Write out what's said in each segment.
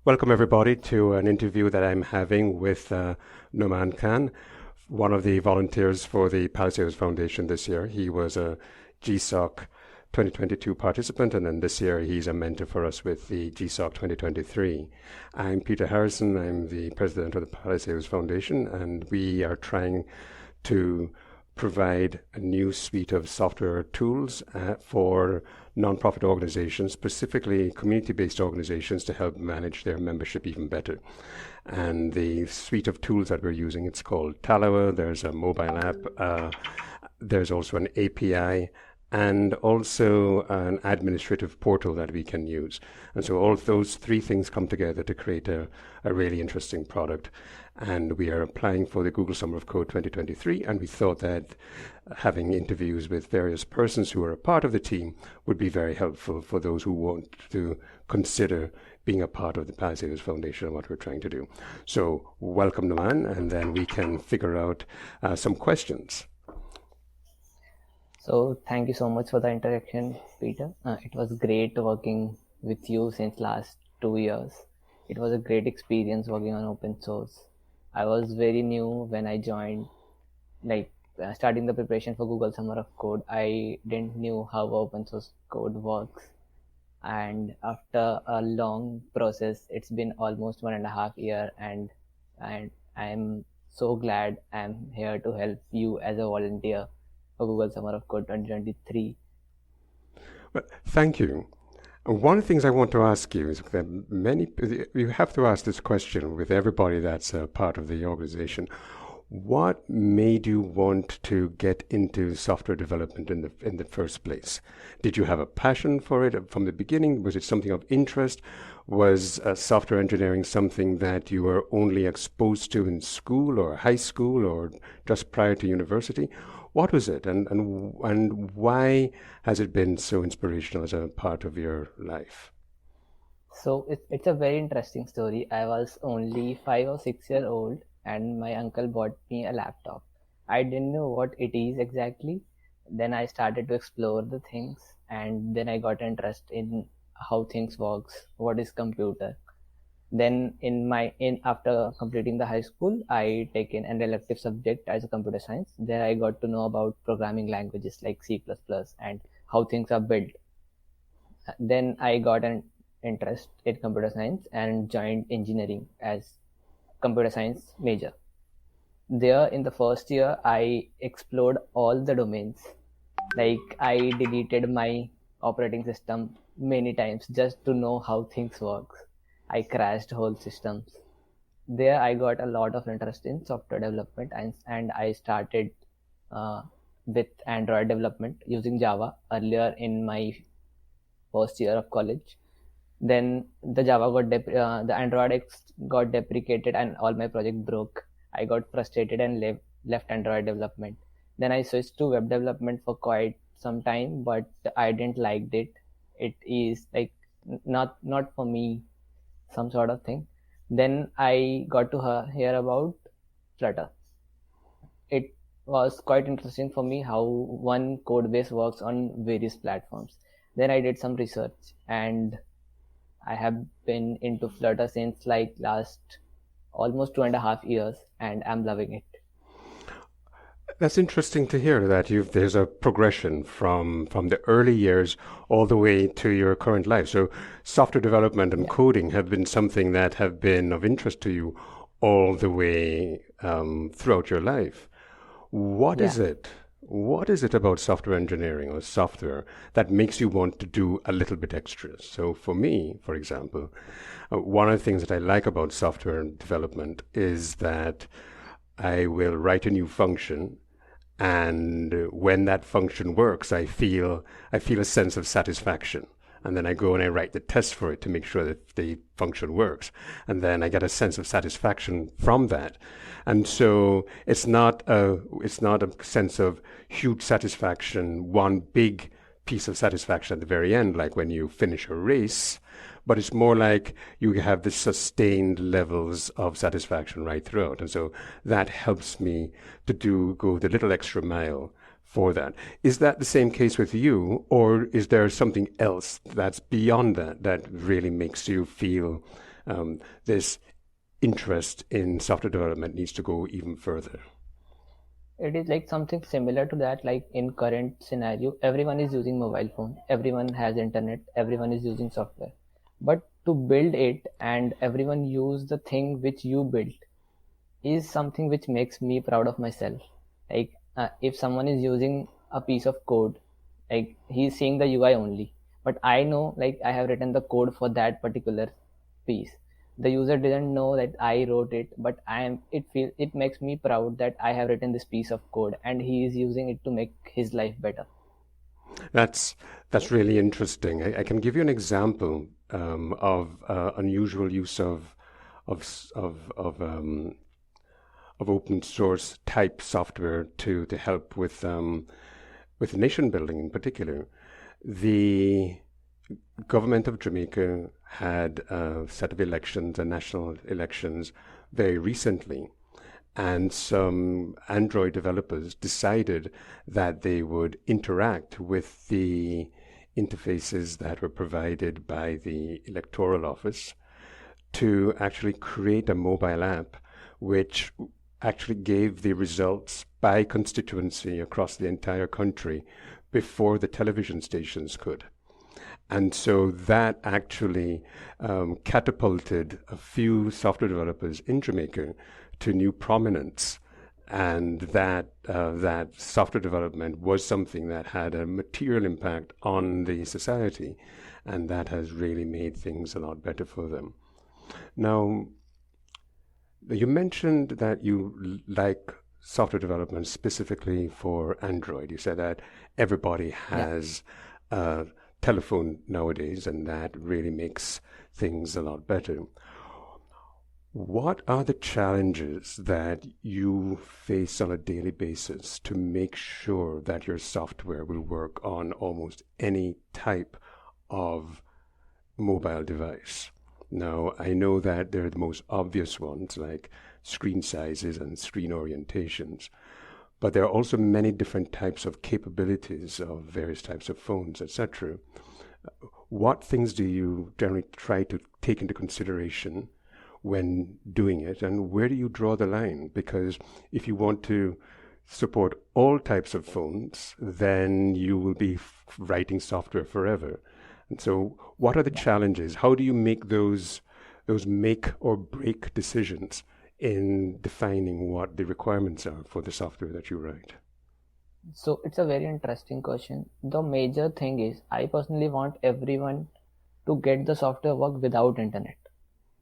Welcome, everybody, to an interview that I'm having with Noman Khan, one of the volunteers for the Palisades Foundation this year. He was a GSoC 2022 participant, and then this year he's a mentor for us with the GSoC 2023. I'm Peter Harrison. I'm the president of the Palisades Foundation, and we are trying to provide a new suite of software tools for nonprofit organizations, specifically community-based organizations, to help manage their membership even better. And the suite of tools that we're using, it's called Talawa. There's a mobile app. There's also an API and also an administrative portal that we can use. And so all of those three things come together to create a really interesting product. And we are applying for the Google Summer of Code 2023, and we thought that having interviews with various persons who are a part of the team would be very helpful for those who want to consider being a part of the Palisades Foundation and what we're trying to do. So welcome, Noman, and then we can figure out some questions. So thank you so much for the introduction, Peter. It was great working with you since last 2 years. It was a great experience working on open source. I was very new when I joined, starting the preparation for Google Summer of Code. I didn't knew how open source code works. And after a long process, it's been almost 1.5 years, and I'm so glad I'm here to help you as a volunteer for Google Summer of Code 2023. Well, thank you. One of the things I want to ask you is that you have to ask this question with everybody that's a part of the organization. What made you want to get into software development in the first place? Did you have a passion for it from the beginning? Was it something of interest? Was software engineering something that you were only exposed to in school or high school or just prior to university? What was it, and why has it been so inspirational as a part of your life? So it's a very interesting story. I was only 5 or 6 years old, and my uncle bought me a laptop. I didn't know what it is exactly. Then I started to explore the things, and then I got interest in how things works, what is computer. Then in after completing the high school, I taken an elective subject as a computer science. There I got to know about programming languages like C++ and how things are built. Then I got an interest in computer science and joined engineering as computer science major. There in the first year, I explored all the domains. Like I deleted my operating system many times just to know how things work. I crashed whole systems. There I got a lot of interest in software development, and I started uh, with Android development using Java earlier in my first year of college. Then the Android X got deprecated and all my project broke. I got frustrated and left Android development. Then I switched to web development for quite some time, but I didn't like it. It is like not for me, some sort of thing. Then I got to hear about Flutter. It was quite interesting for me how one code base works on various platforms. Then I did some research, and I have been into Flutter since like last almost 2.5 years, and I'm loving it. That's interesting to hear that there's a progression from the early years all the way to your current life. So software development and Yeah. coding have been something that have been of interest to you all the way throughout your life. What Yeah. is it? What is it about software engineering or software that makes you want to do a little bit extra? So for me, for example, one of the things that I like about software development is that I will write a new function, and when that function works, I feel a sense of satisfaction. And then I go and I write the test for it to make sure that the function works. And then I get a sense of satisfaction from that. And so it's not a sense of huge satisfaction, one big piece of satisfaction at the very end, like when you finish a race, but it's more like you have the sustained levels of satisfaction right throughout. And so that helps me to go the little extra mile for that. Is that the same case with you, or is there something else that's beyond that that really makes you feel this interest in software development needs to go even further. It is like something similar to that. Like in current scenario, everyone is using mobile phone, everyone has internet, everyone is using software. But to build it and everyone use the thing which you built is something which makes me proud of myself. Like if someone is using a piece of code, like he's seeing the UI only, but I know like I have written the code for that particular piece. The user didn't know that I wrote it, but it makes me proud that I have written this piece of code and he is using it to make his life better. That's really interesting. I can give you an example of unusual use of s- of open source type software to help with nation building in particular. The government of Jamaica had a set of elections and national elections very recently, and some Android developers decided that they would interact with the interfaces that were provided by the electoral office to actually create a mobile app which actually gave the results by constituency across the entire country before the television stations could. And so that actually catapulted a few software developers in Jamaica to new prominence. And that software development was something that had a material impact on the society, and that has really made things a lot better for them. Now, you mentioned that you like software development specifically for Android. You said that everybody Yeah. has a telephone nowadays, and that really makes things a lot better. What are the challenges that you face on a daily basis to make sure that your software will work on almost any type of mobile device? Now, I know that there are the most obvious ones like screen sizes and screen orientations, but there are also many different types of capabilities of various types of phones, etc. What things do you generally try to take into consideration when doing it, and where do you draw the line? Because if you want to support all types of phones, then you will be writing software forever. And so, what are the Yeah. challenges? How do you make those make or break decisions in defining what the requirements are for the software that you write? So it's a very interesting question. The major thing is I personally want everyone to get the software work without internet,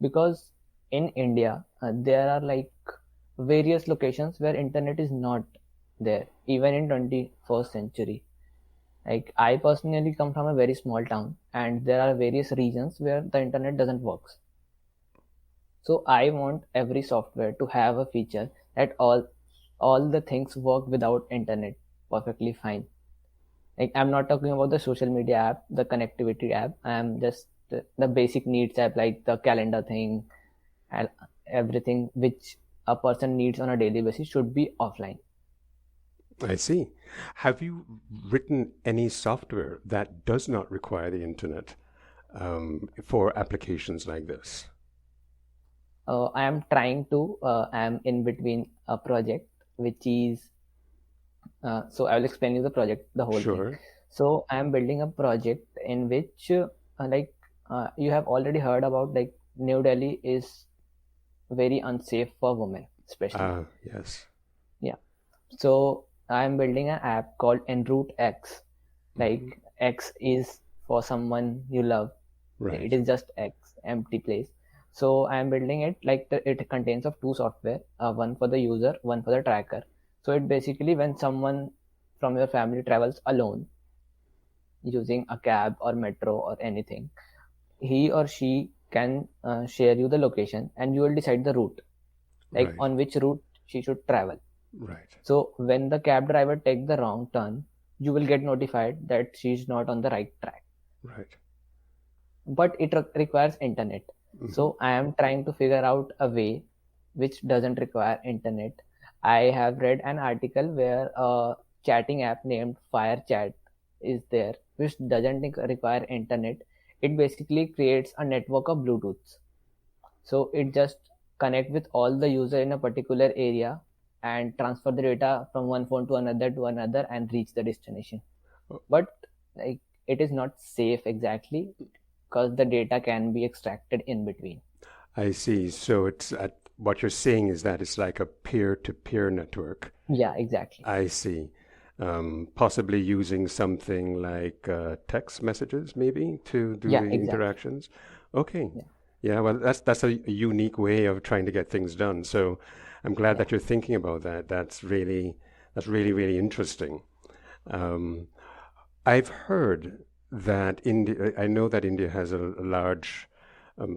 because in India there are like various locations where internet is not there even in 21st century. Like I personally come from a very small town and there are various regions where the internet doesn't work. So I want every software to have a feature that all the things work without internet perfectly fine. Like I'm not talking about the social media app, the connectivity app. I'm just the basic needs app like the calendar thing and everything which a person needs on a daily basis should be offline. I see. Have you written any software that does not require the internet for applications like this? I am trying to. I am in between a project which is. So I will explain you the project, the whole thing. Sure. So I am building a project in which, like, you have already heard about like New Delhi is very unsafe for women, especially. Yes. Yeah. So I am building an app called En route X. Hmm. Like X is for someone you love. It Right. is just X, empty place. So I am building it like it contains of two software, one for the user, one for the tracker. So it basically when someone from your family travels alone using a cab or metro or anything, he or she can share you the location and you will decide the route, like Right. on which route she should travel. Right. So when the cab driver take the wrong turn, you will get notified that she's not on the right track. Right. But it requires internet. Hmm. So I am trying to figure out a way which doesn't require internet. I have read an article where a chatting app named Fire Chat is there, which doesn't require internet. It basically creates a network of Bluetooth. So it just connect with all the user in a particular area and transfer the data from one phone to another and reach the destination. Oh, But like it is not safe exactly because the data can be extracted in between. I see. So what you're saying is that it's like a peer-to-peer network. Yeah, exactly. I see. Possibly using something like text messages, maybe, to do Yeah, the exactly. interactions. Okay. Yeah, Yeah, well, that's a unique way of trying to get things done. So I'm glad yeah, that you're thinking about that. That's really interesting. Um, I've heard that India, I know that India has a large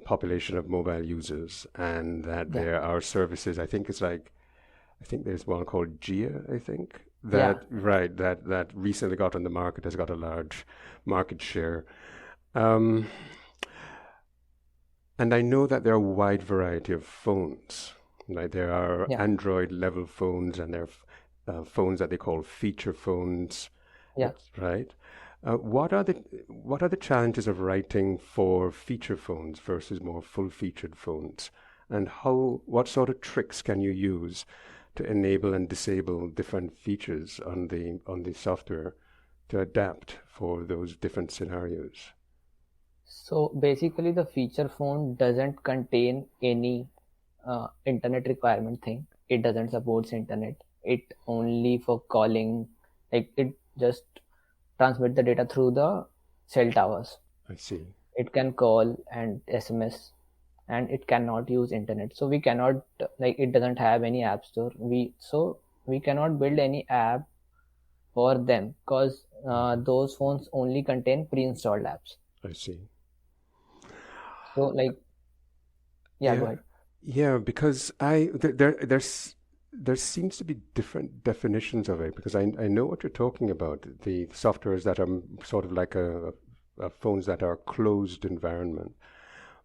population of mobile users, and that yeah, there are services. I think there's one called Gia, I think, yeah. that recently got on the market, has got a large market share. Um, and I know that there are a wide variety of phones. Like there are Yeah, Android level phones, and there are phones that they call feature phones. yeah. Right. What are the challenges of writing for feature phones versus more full-featured phones? And what sort of tricks can you use to enable and disable different features on the software to adapt for those different scenarios? So basically, the feature phone doesn't contain any internet requirement thing. It doesn't support internet. It only for calling. Like it just transmit the data through the cell towers. I see. It can call and SMS, and it cannot use internet. So we cannot like it doesn't have any app store. We cannot build any app for them because Hmm. those phones only contain pre-installed apps. I see. So like yeah, go Yeah, ahead. yeah, because there seems to be different definitions of it because I know what you're talking about. The softwares that are sort of like phones that are closed environment.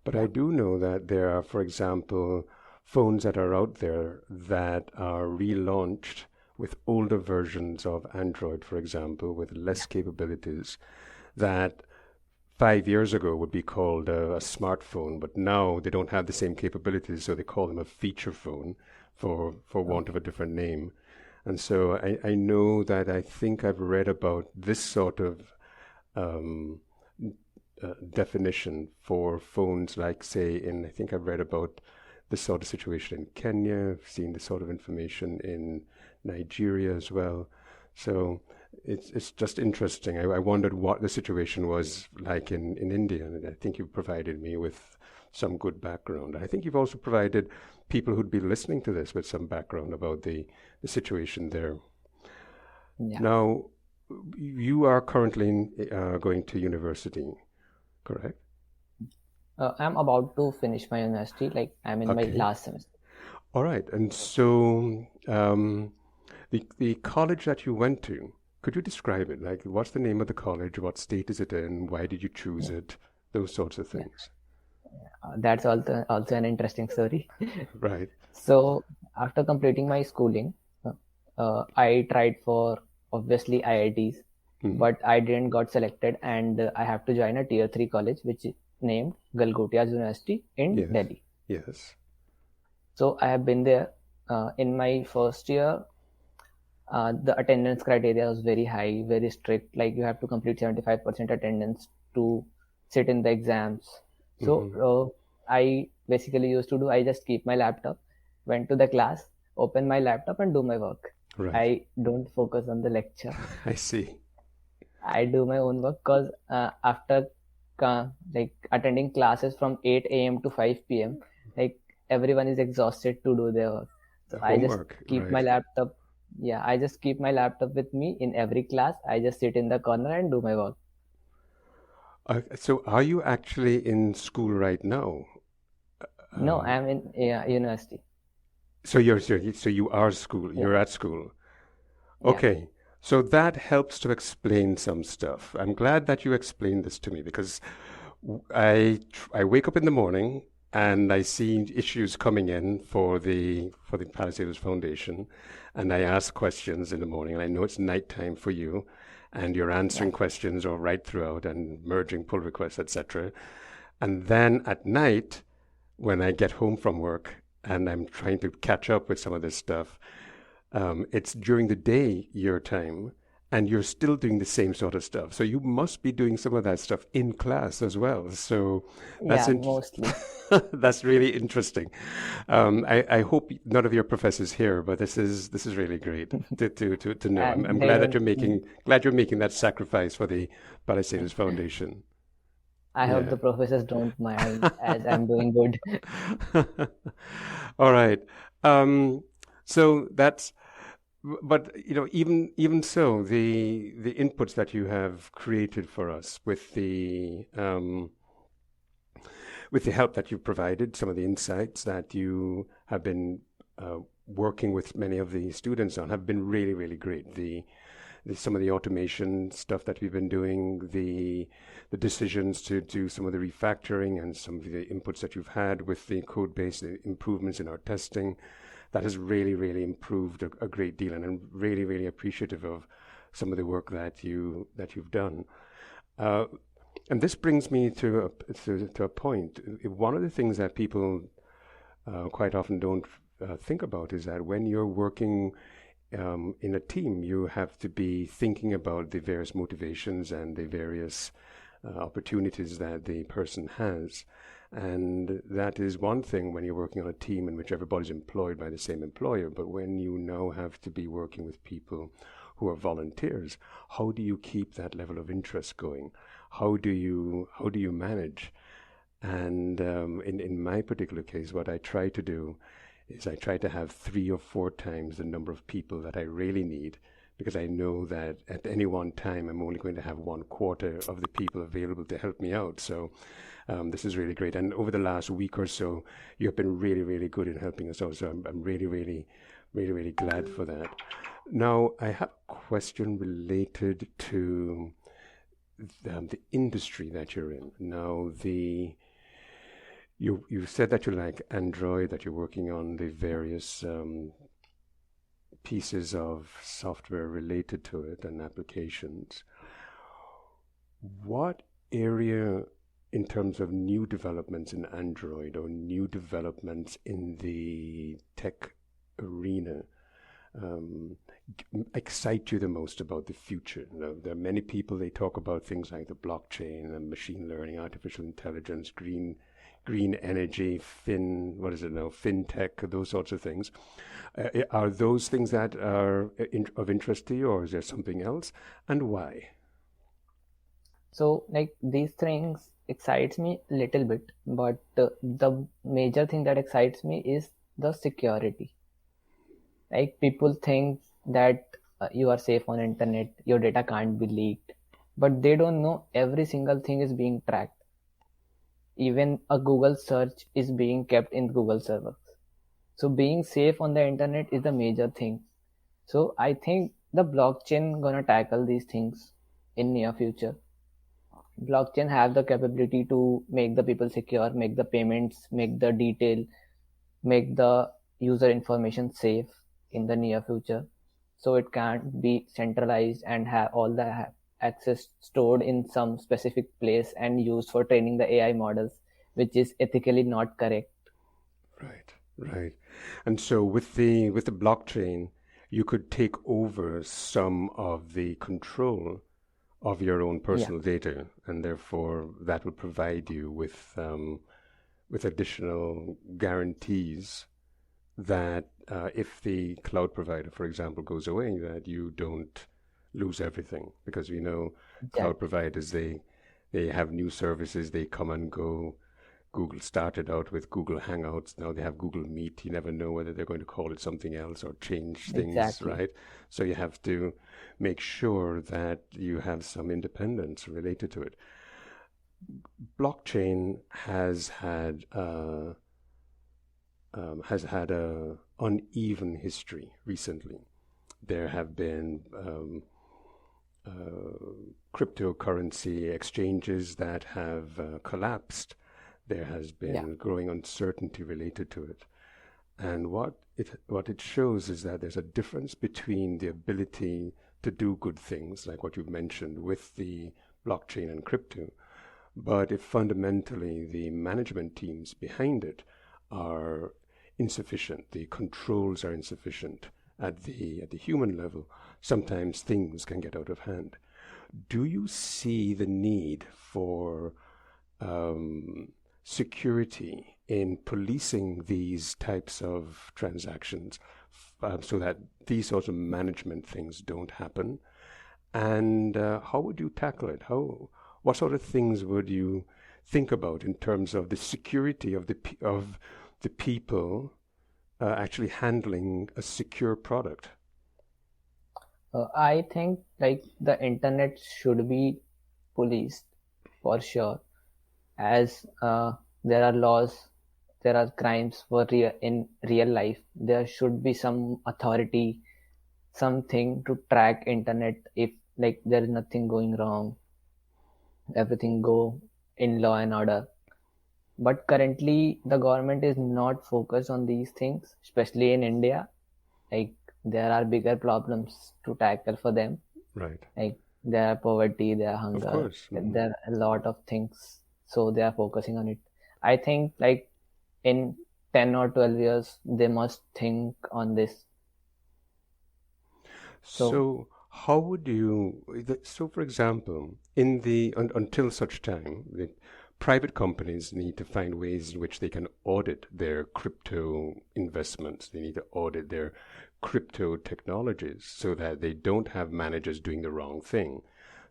But I Yeah, do know that there are, for example, phones that are out there that are relaunched with older versions of Android, for example, with less yeah, capabilities that 5 years ago would be called a smartphone, but now they don't have the same capabilities, so they call them a feature phone for want of okay. a different name. And so I know that I think I've read about this sort of um, definition for phones, like say I think I've read about this sort of situation in Kenya. I've seen this sort of information in Nigeria as well. So it's just interesting. I wondered what the situation was like in India, and I think you've provided me with some good background. I think you've also provided people who'd be listening to this with some background about the situation there. Yeah. Now, you are currently going to university, correct? I'm about to finish my university. Like I'm in my Okay. last semester. All right. And so the college that you went to, could you describe it? Like, what's the name of the college? What state is it in? Why did you choose Yeah, it? Those sorts of yeah. things. That's also an interesting story. Right. So after completing my schooling, I tried for obviously IITs, Hmm. but I didn't got selected, and I have to join a tier three college, which is named Galgotias University in Yes. Delhi. Yes. So I have been there. In my first year, the attendance criteria was very high, very strict. Like you have to complete 75% attendance to sit in the exams. So Hmm. I basically used to do, I just keep my laptop, went to the class, open my laptop and do my work. Right. I don't focus on the lecture. I see. I do my own work because after like attending classes from 8 a.m. to 5 p.m., like everyone is exhausted to do their work. So The I just homework. keep my Right. laptop. Yeah, I just keep my laptop with me in every class. I just sit in the corner and do my work. So are you actually in school right now? No, Um, I'm in university. so you are school. Yeah, You're at school. yeah, Okay. So that helps to explain some stuff. I'm glad that you explained this to me because I wake up in the morning and I see issues coming in for the Palisades Foundation, and I ask questions in the morning. And I know it's nighttime for you, and you're yeah, answering questions or right throughout and merging pull requests, etc. And then at night, when I get home from work and I'm trying to catch up with some of this stuff. It's during the day your time, and you're still doing the same sort of stuff. So you must be doing some of that stuff in class as well. So that's Yeah, mostly. that's really interesting. I hope none of your professors here, but this is really great to know. I'm And they glad that don't. you're making that sacrifice for the Palestinians Foundation. I hope Yeah. the professors don't mind as I'm doing good. All right. Um, so that's, but even so, the inputs that you have created for us with the help that you've provided, some of the insights that you have been working with many of the students on have been really, really great. Some of the automation stuff that we've been doing, the decisions to do some of the refactoring and some of the inputs that you've had with the code base, the improvements in our testing, that has really, really improved a great deal. And I'm really, really appreciative of some of the work that you've done. Uh, and this brings me to a point. One of the things that people quite often don't think about is that when you're working in a team, you have to be thinking about the various motivations and the various opportunities that the person has. And that is one thing when you're working on a team in which everybody's employed by the same employer. But when you now have to be working with people who are volunteers, how do you keep that level of interest going? How do you manage? And in my particular case, what I try to do is I try to have 3 or 4 times the number of people that I really need, because I know that at any one time I'm only going to have 1/4 of the people available to help me out. So this is really great. And over the last week or so, you've been really, really good in helping us out. So I'm really, really, really, really glad for that. Now, I have a question related to the industry that you're in. Now, you said that you like Android, that you're working on the various pieces of software related to it and applications. What area, in terms of new developments in Android or new developments in the tech arena, um, excite you the most about the future? There are many people, they talk about things like the blockchain and machine learning, artificial intelligence, green energy, what is it now, fintech, those sorts of things. Are those things that are of interest to you, or is there something else, and why? So like these things excites me a little bit, but the major thing that excites me is the security. Like people think that you are safe on internet, your data can't be leaked, but they don't know every single thing is being tracked. Even a Google search is being kept in Google servers. So being safe on the internet is the major thing. So I think the blockchain gonna tackle these things in near future. Blockchain have the capability to make the people secure, make the payments, make the detail, make the user information safe in the near future. So it can't be centralized and have all the access stored in some specific place and used for training the AI models, which is ethically not correct. Right, right. And so with the blockchain, you could take over some of the control of your own Yeah, personal data, and therefore that would provide you with additional guarantees that if the cloud provider, for example, goes away, that you don't lose everything, because we know cloud exactly. providers, they have new services, they come and go. Google started out with Google Hangouts. Now they have Google Meet. You never know whether they're going to call it something else or change things, Exactly. right? So you have to make sure that you have some independence related to it. Blockchain has had a uneven history recently. There have been cryptocurrency exchanges that have collapsed. There has Yeah. been growing uncertainty related to it. And what it shows is that there's a difference between the ability to do good things, like what you've mentioned with the blockchain and crypto, But if fundamentally the management teams behind it are insufficient, the controls are insufficient at the human level, sometimes things can get out of hand. Do you see the need for um, security in policing these types of transactions so that these sorts of management things don't happen? And how would you tackle it? What sort of things would you think about in terms of the security of of the people actually handling a secure product? I think like the internet should be policed for sure, as there are laws, there are crimes in real life. There should be some authority, something to track internet if like there is nothing going wrong, everything go in law and order. But currently, the government is not focused on these things, especially in India. Like there are bigger problems to tackle for them. Right. Like there are poverty, there are Of hunger, course. Hmm. there are a lot of things. So they are focusing on it. I think like in 10 or 12 years, they must think on this. So So how would so for example, until such time, the private companies need to find ways in which they can audit their crypto investments. They need to audit their crypto technologies so that they don't have managers doing the wrong thing.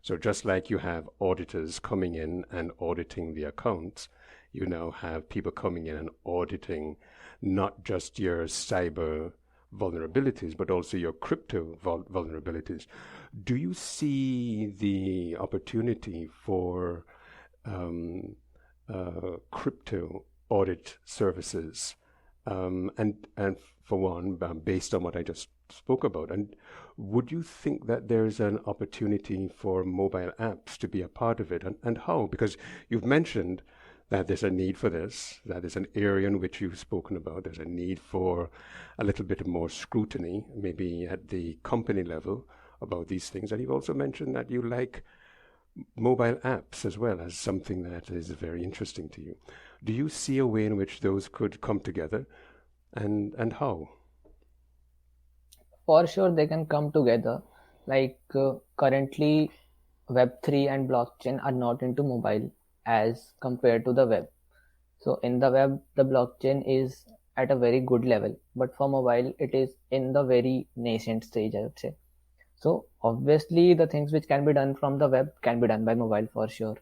So just like you have auditors coming in and auditing the accounts, you now have people coming in and auditing not just your cyber vulnerabilities, but also your crypto vulnerabilities. Do you see the opportunity for um, crypto audit services? And for one, based on what I just spoke about, and would you think that there's an opportunity for mobile apps to be a part of it, and how? Because you've mentioned that there's a need for this, that is an area in which you've spoken about. There's a need for a little bit more scrutiny, maybe at the company level, about these things. And you've also mentioned that you like mobile apps as well as something that is very interesting to you. Do you see a way in which those could come together, and how? for sure they can come together. Like currently, Web3 and blockchain are not into mobile as compared to the web. So in the web, the blockchain is at a very good level, but for mobile, it is in the very nascent stage, I would say. So obviously, the things which can be done from the web can be done by mobile for sure.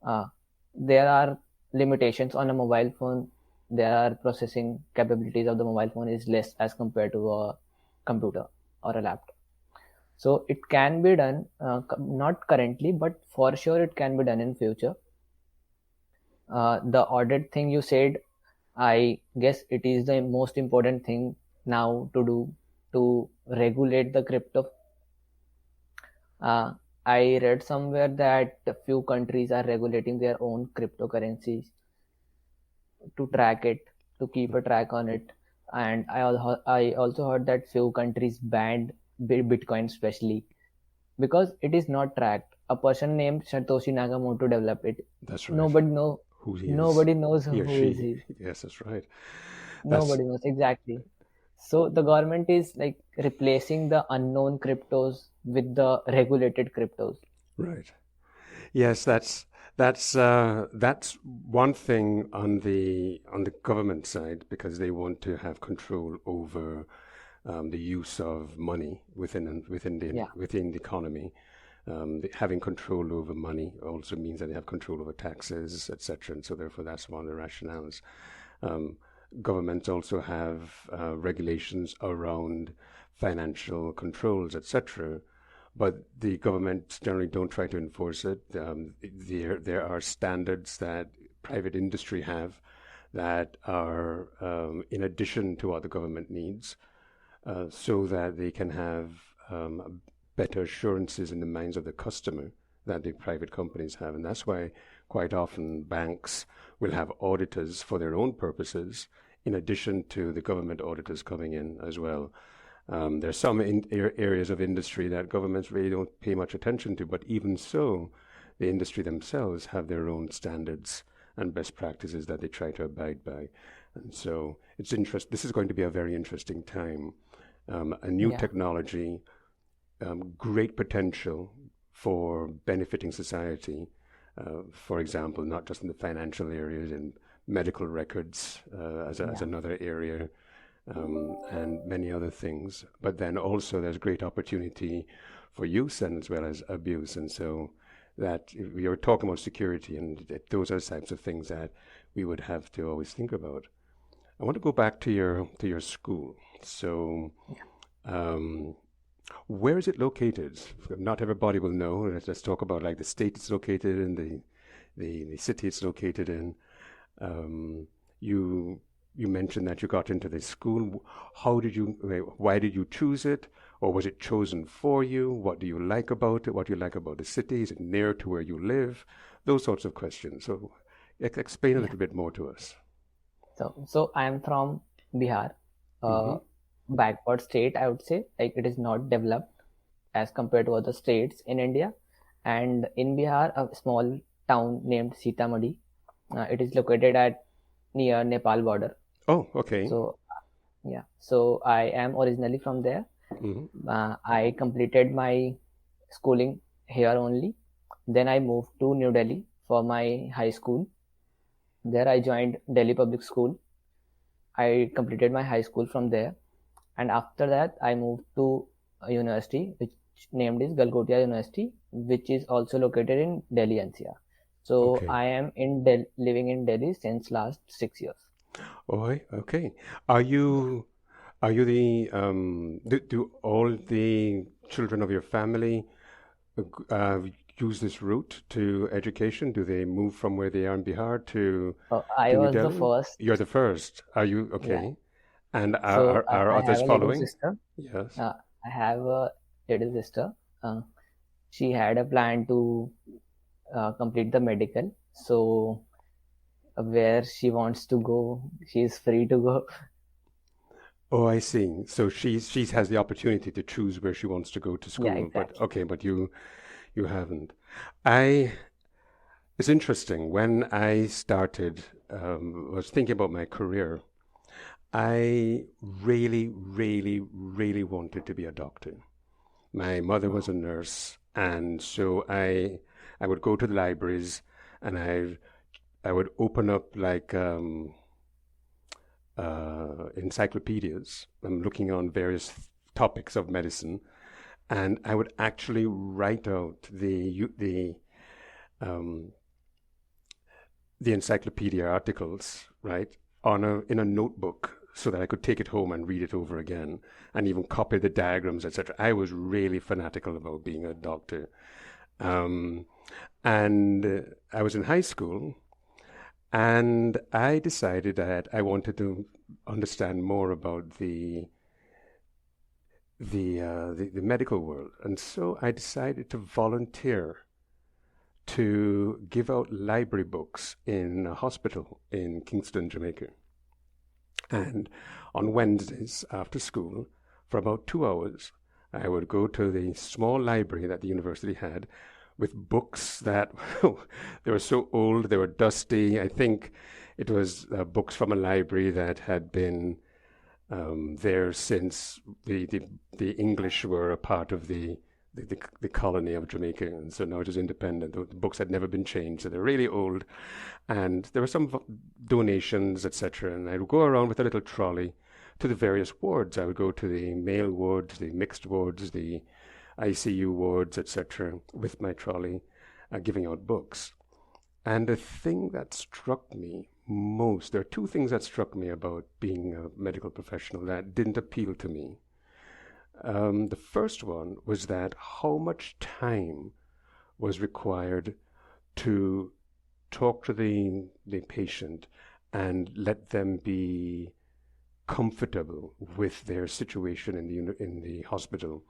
Uh, there are limitations on a mobile phone. There are processing capabilities of the mobile phone is less as compared to a computer or a laptop. So it can be done, not currently, but for sure it can be done in future. The audit thing you said, I guess it is the most important thing now to do to regulate the crypto. Uh, I read somewhere that a few countries are regulating their own cryptocurrencies to track it, to keep a track on it. And I also heard that few countries banned Bitcoin, especially because it is not tracked. A person named Satoshi Nakamoto developed it. That's right. Nobody know, Who he is, nobody knows he or who is she. he. Yes, that's right. That's Nobody knows exactly. So the government is like replacing the unknown cryptos with the regulated cryptos. right. Yes, that's one thing on the government side because they want to have control over the use of money Yeah. within the economy. Having control over money also means that they have control over taxes, etc. And so therefore, that's one of the rationales. Um, Governments also have regulations around financial controls, etc. But the governments generally don't try to enforce it. There are standards that private industry have that are in addition to what the government needs, so that they can have better assurances in the minds of the customer that the private companies have. And that's why quite often banks will have auditors for their own purposes, in addition to the government auditors coming in as well. There's some areas of industry that governments really don't pay much attention to, but even so, the industry themselves have their own standards and best practices that they try to abide by. And so this is going to be a very interesting time. A new Yeah, technology, great potential for benefiting society. For example, not just in the financial areas, in medical records as yeah, another area, and many other things. But then also there's great opportunity for use and as well as abuse. And so that we are talking about security, and those are the types of things that we would have to always think about. I want to go back to your school. So, yeah. um, where is it located? Not everybody will know. Let's talk about like the state it's located in, the city it's located in. Um, you you mentioned that you got into this school. Why did you choose it? Or was it chosen for you? What do you like about it? What do you like about the city? Is it near to where you live? Those sorts of questions. So explain a Yeah. little bit more to us. So I am from Bihar, Hmm. uh, backward state, I would say. Like it is not developed as compared to other states in India. And in Bihar, a small town named Sitamarhi. It is located at near Nepal border. Oh, okay. So yeah, so I am originally from there. Hmm. I completed my schooling here only. Then I moved to New Delhi for my high school. There I joined Delhi Public School. I completed my high school from there, and after that I moved to a university which named is Galgotia University, which is also located in Delhi NCR. So Okay. I am living in Delhi since last 6 years. Oh, okay. Are you are you the do all the children of your family uh, use this route to education? Do they move from where they are in Bihar I to New was the Delhi? first. You're the first. Are you Yeah. okay? And So are I others have a little following? sister. Yes. I have a little sister. She had a plan to complete the medical. So where she wants to go, she is free to go. Oh, I see. So she has the opportunity to choose where she wants to go to Yeah, school, but exactly. okay, but you haven't. I It's interesting. When I started, was thinking about my career, I really, really, really wanted to be a doctor. My mother was a nurse, and so I would go to the libraries and I would open up like encyclopedias. I'm looking on various topics of medicine, and I would actually write out um, the encyclopedia articles, right, on a in a notebook so that I could take it home and read it over again and even copy the diagrams, etc. I was really fanatical about being a doctor. Um, and I was in high school and I decided that I wanted to understand more about the medical world. And so I decided to volunteer to give out library books in a hospital in Kingston, Jamaica. And on Wednesdays after school, for about 2 hours, I would go to the small library that the university had with books that they were so old, they were dusty. I think it was books from a library that had been there since the English were a part of the colony of Jamaica, and so now it is independent. The books had never been changed, so they're really old. And there were some donations, etc. And I would go around with a little trolley to the various wards. I would go to the male wards, the mixed wards, the ICU wards, etc., with my trolley, giving out books. And the thing that struck me most, there are two things that struck me about being a medical professional that didn't appeal to me. The first one was that how much time was required to talk to the patient and let them be comfortable with their situation in the hospital,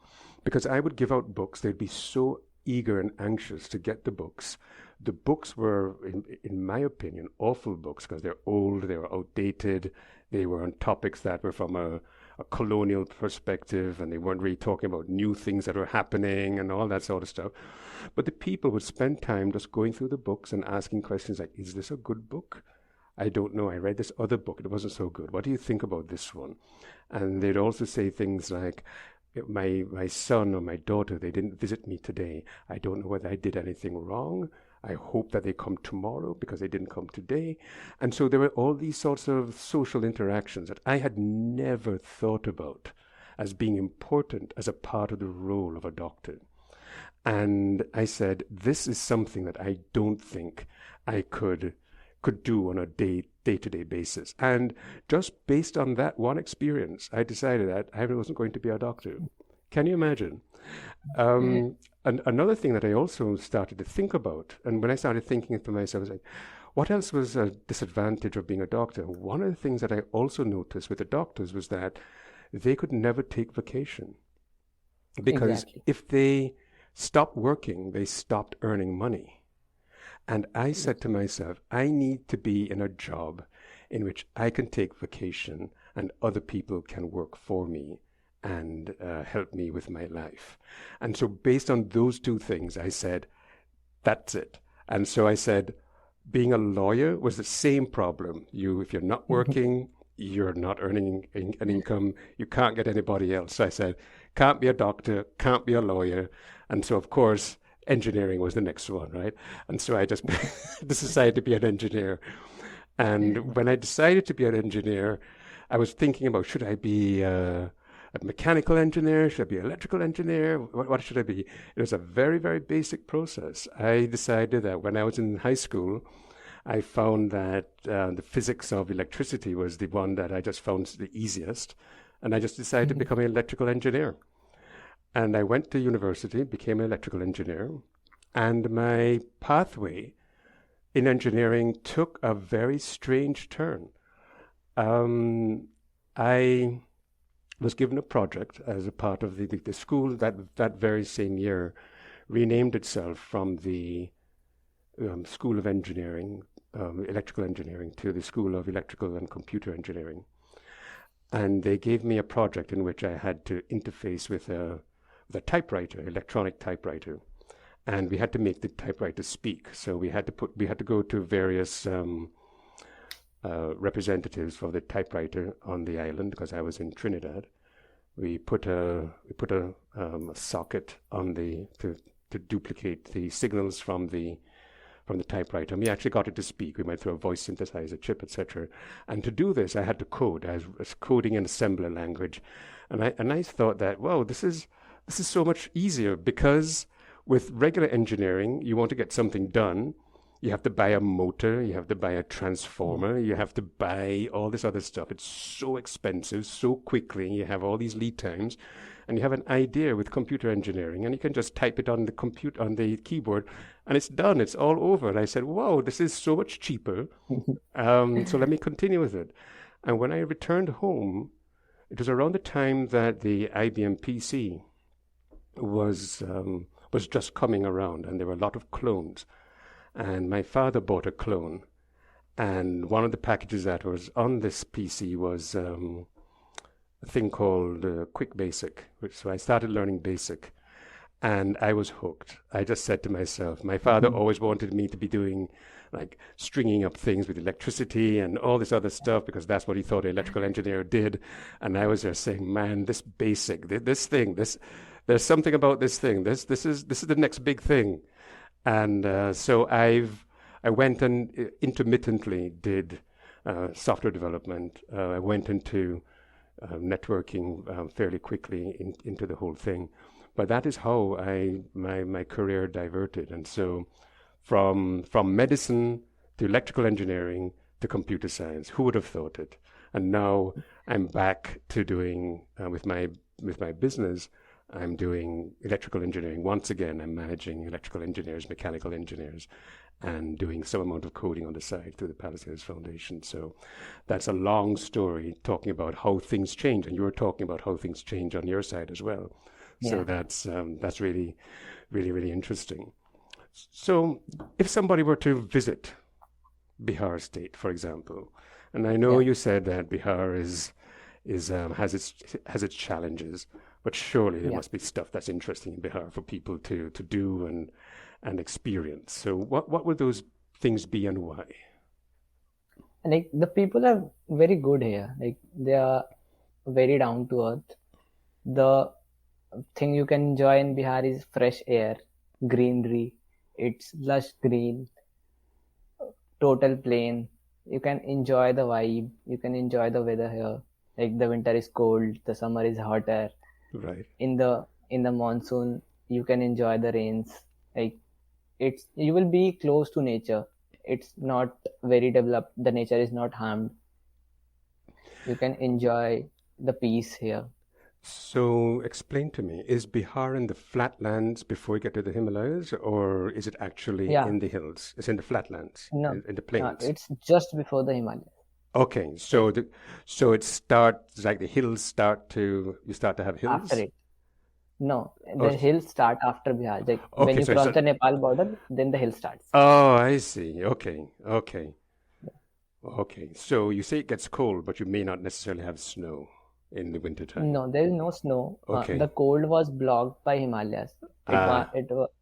because I would give out books. They'd be so eager and anxious to get the books. The books were, in my opinion, awful books because they're old, they were outdated, they were on topics that were from a a colonial perspective, and they weren't really talking about new things that were happening and all that sort of stuff. But the people would spend time just going through the books and asking questions like, is this a good book? I don't know. I read this other book. It wasn't so good. What do you think about this one? And they'd also say things like, my son or my daughter, they didn't visit me today. I don't know whether I did anything wrong. I hope that they come tomorrow because they didn't come today. And so there were all these sorts of social interactions that I had never thought about as being important as a part of the role of a doctor. And I said, this is something that I don't think I could do on a day-to-day basis. And just based on that one experience, I decided that I wasn't going to be a doctor. Can you imagine? And another thing that I also started to think about, and when I started thinking for myself, I was like, what else was a disadvantage of being a doctor? One of the things that I also noticed with the doctors was that they could never take vacation because Exactly. if they stopped working, they stopped earning money. And I said to myself, I need to be in a job in which I can take vacation and other people can work for me and help me with my life. And so, based on those two things, I said, that's it. And so I said, being a lawyer was the same problem. If you're not working, you're not earning an income, you can't get anybody else. So I said, can't be a doctor, can't be a lawyer. And so, of course, engineering was the next one, right? And so I just decided to be an engineer. And when I decided to be an engineer, I was thinking about, should I be a mechanical engineer? Should I be an electrical engineer? What should I be? It was a very, very basic process. I decided that when I was in high school, I found that the physics of electricity was the one that I just found the easiest. And I just decided to become an electrical engineer. And I went to university, became an electrical engineer, and my pathway in engineering took a very strange turn. Um, I was given a project as a part of the school that very same year renamed itself from the School of Engineering, Electrical Engineering, to the School of Electrical and Computer Engineering. And they gave me a project in which I had to interface with a typewriter, electronic typewriter, and we had to make the typewriter speak. So we had to go to various representatives for the typewriter on the island because I was in Trinidad. We put a socket on to duplicate the signals from the typewriter. And we actually got it to speak. We went through a voice synthesizer chip, etc. And to do this, I had to code. I was coding in assembler language, and I thought that, wow, this is so much easier because with regular engineering, you want to get something done. You have to buy a motor, you have to buy a transformer, you have to buy all this other stuff. It's so expensive, so quickly. You have all these lead times, and you have an idea with computer engineering, and you can just type it on the keyboard, and it's done. It's all over. And I said, "Wow, this is so much cheaper." So let me continue with it. And when I returned home, it was around the time that the IBM PC was just coming around, and there were a lot of clones. And my father bought a clone, and one of the packages that was on this PC was a thing called Quick Basic. So I started learning Basic, and I was hooked. I just said to myself, my father always wanted me to be doing like stringing up things with electricity and all this other stuff because that's what he thought an electrical engineer did. And I was just saying, man, this Basic, this thing, there's something about this thing. This is the next big thing. And so I went and intermittently did software development. I went into networking fairly quickly into the whole thing. But that is how my career diverted. And so from medicine to electrical engineering to computer science, who would have thought it? And now I'm back to doing with my business. I'm doing electrical engineering. Once again, I'm managing electrical engineers, mechanical engineers, and doing some amount of coding on the side through the Palisades Foundation. So that's a long story talking about how things change. And you were talking about how things change on your side as well. So Yeah. that's really, really, really interesting. So if somebody were to visit Bihar state, for example, and I know Yeah. you said that Bihar is has its challenges, but surely there Yeah. must be stuff that's interesting in Bihar for people to do and experience. So what would those things be and why? Like the people are very good here. Like they are very down to earth. The thing you can enjoy in Bihar is fresh air, greenery. It's lush green, total plain. You can enjoy the vibe. You can enjoy the weather here. Like the winter is cold, the summer is hotter. Right. In the monsoon, you can enjoy the rains. Like it's you will be close to nature. It's not very developed. The nature is not harmed. You can enjoy the peace here. So explain to me, is Bihar in the flatlands before you get to the Himalayas, or is it actually Yeah, in the hills? It's in the flatlands, no, in the plains. it's just before the Himalayas. Okay, Like so it starts like the hills start to you start to have after hills. it. No, Oh, the hills start after Bihar. Like when okay, you so it's cross not. the Nepal border, then the hill starts. Oh, I see. Okay, okay, okay. So you say it gets cold, but you may not necessarily have snow in the wintertime. No, there is no snow. The Okay. cold was blocked by Himalayas. Ah,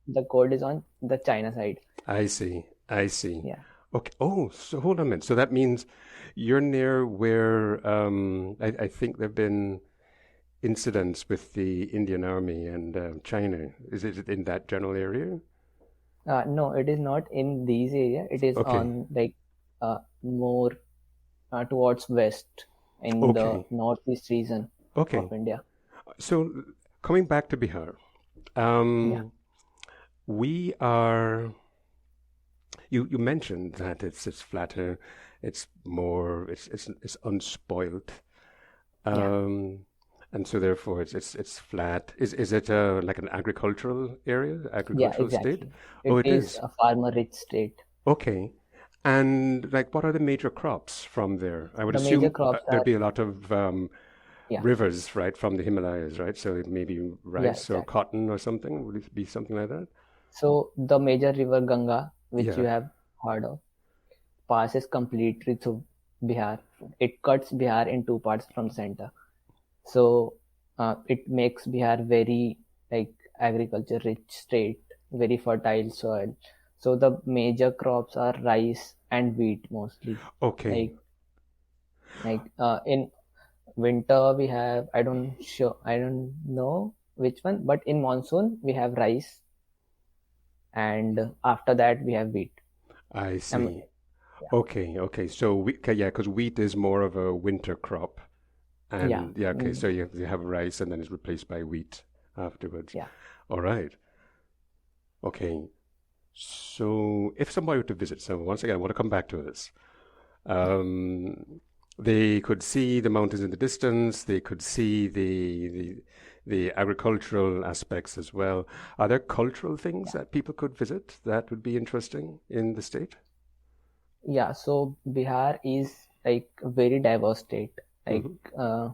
The cold is on the China side. I see. I see. Yeah, Okay. Oh, so hold on a minute. So that means you're near where I think there've been incidents with the Indian Army and China. Is it in that general area? no, it is not in these area. It is Okay. on like more towards west in the Okay. northeast region of Okay. India. So coming back to Bihar, Yeah, um, we are. You mentioned that it's flatter, it's more, it's unspoilt, yeah, um, and so therefore it's flat. Is it like an agricultural area, yeah, agricultural state? exactly. Oh, It it is is. a farmer-rich state. Okay. And like, what are the major crops from there? I would The major assume crops there'd are, be a lot of yeah, rivers, right, from the Himalayas, right? So maybe yeah, rice or exactly. cotton or something. Would it be something like that? So the major river Ganga, which you Yeah. have heard of, passes completely through Bihar. It cuts Bihar in two parts from the center. So it makes Bihar very like agriculture rich state, very fertile soil. So the major crops are rice and wheat mostly. Okay. Like in winter we have I don't know which one, but in monsoon we have rice, and after that we have wheat. I Um, see. yeah, Okay, okay. So wheat, okay, yeah, because wheat is more of a winter crop, yeah, and yeah, okay. So you have rice, and then it's replaced by wheat afterwards. yeah, All right. Okay. So if somebody were to visit, so once again, I want to come back to this. yeah, Um, they could see the mountains in the distance. They could see the agricultural aspects as well. Are there cultural things yeah. that people could visit that would be interesting in the state? Yeah, so Bihar is like a very diverse state. Like Hmm. uh,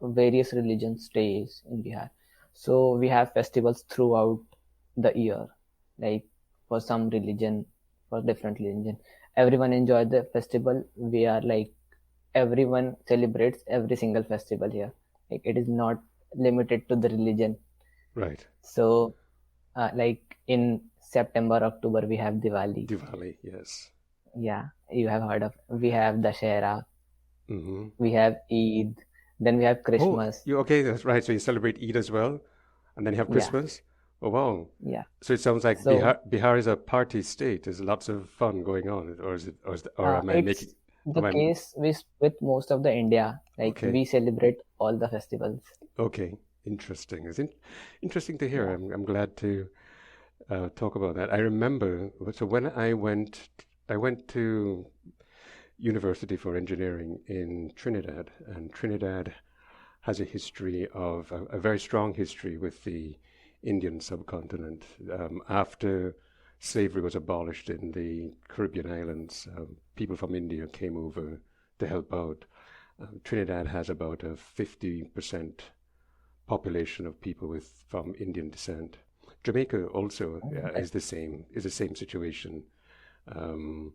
various religions stays in Bihar. So we have festivals throughout the year. Like for some religion, for different religion, everyone enjoy the festival. We are like everyone celebrates every single festival here. Like it is not limited to the religion. Right. So like in September, October we have Diwali. Diwali, yes. Yeah, you have heard of. We have Dashera, Hmm. we have Eid, then we have Oh, Christmas. you okay? That's right. So you celebrate Eid as well, and then you have Yeah, Christmas. Oh wow! yeah. So it sounds like So Bihar is a party state. There's lots of fun going on, or is it, or am I making? it's the Am I case with most of the India. Like okay? we celebrate all the festivals. Okay, interesting. Interesting to hear. Yeah, I'm glad to talk about that. I remember. So when I went to university for engineering in Trinidad, and Trinidad has a history of a very strong history with the Indian subcontinent. After slavery was abolished in the Caribbean islands, people from India came over to help out. Trinidad has about a 50% population of people with from Indian descent. Jamaica also is the same situation, um,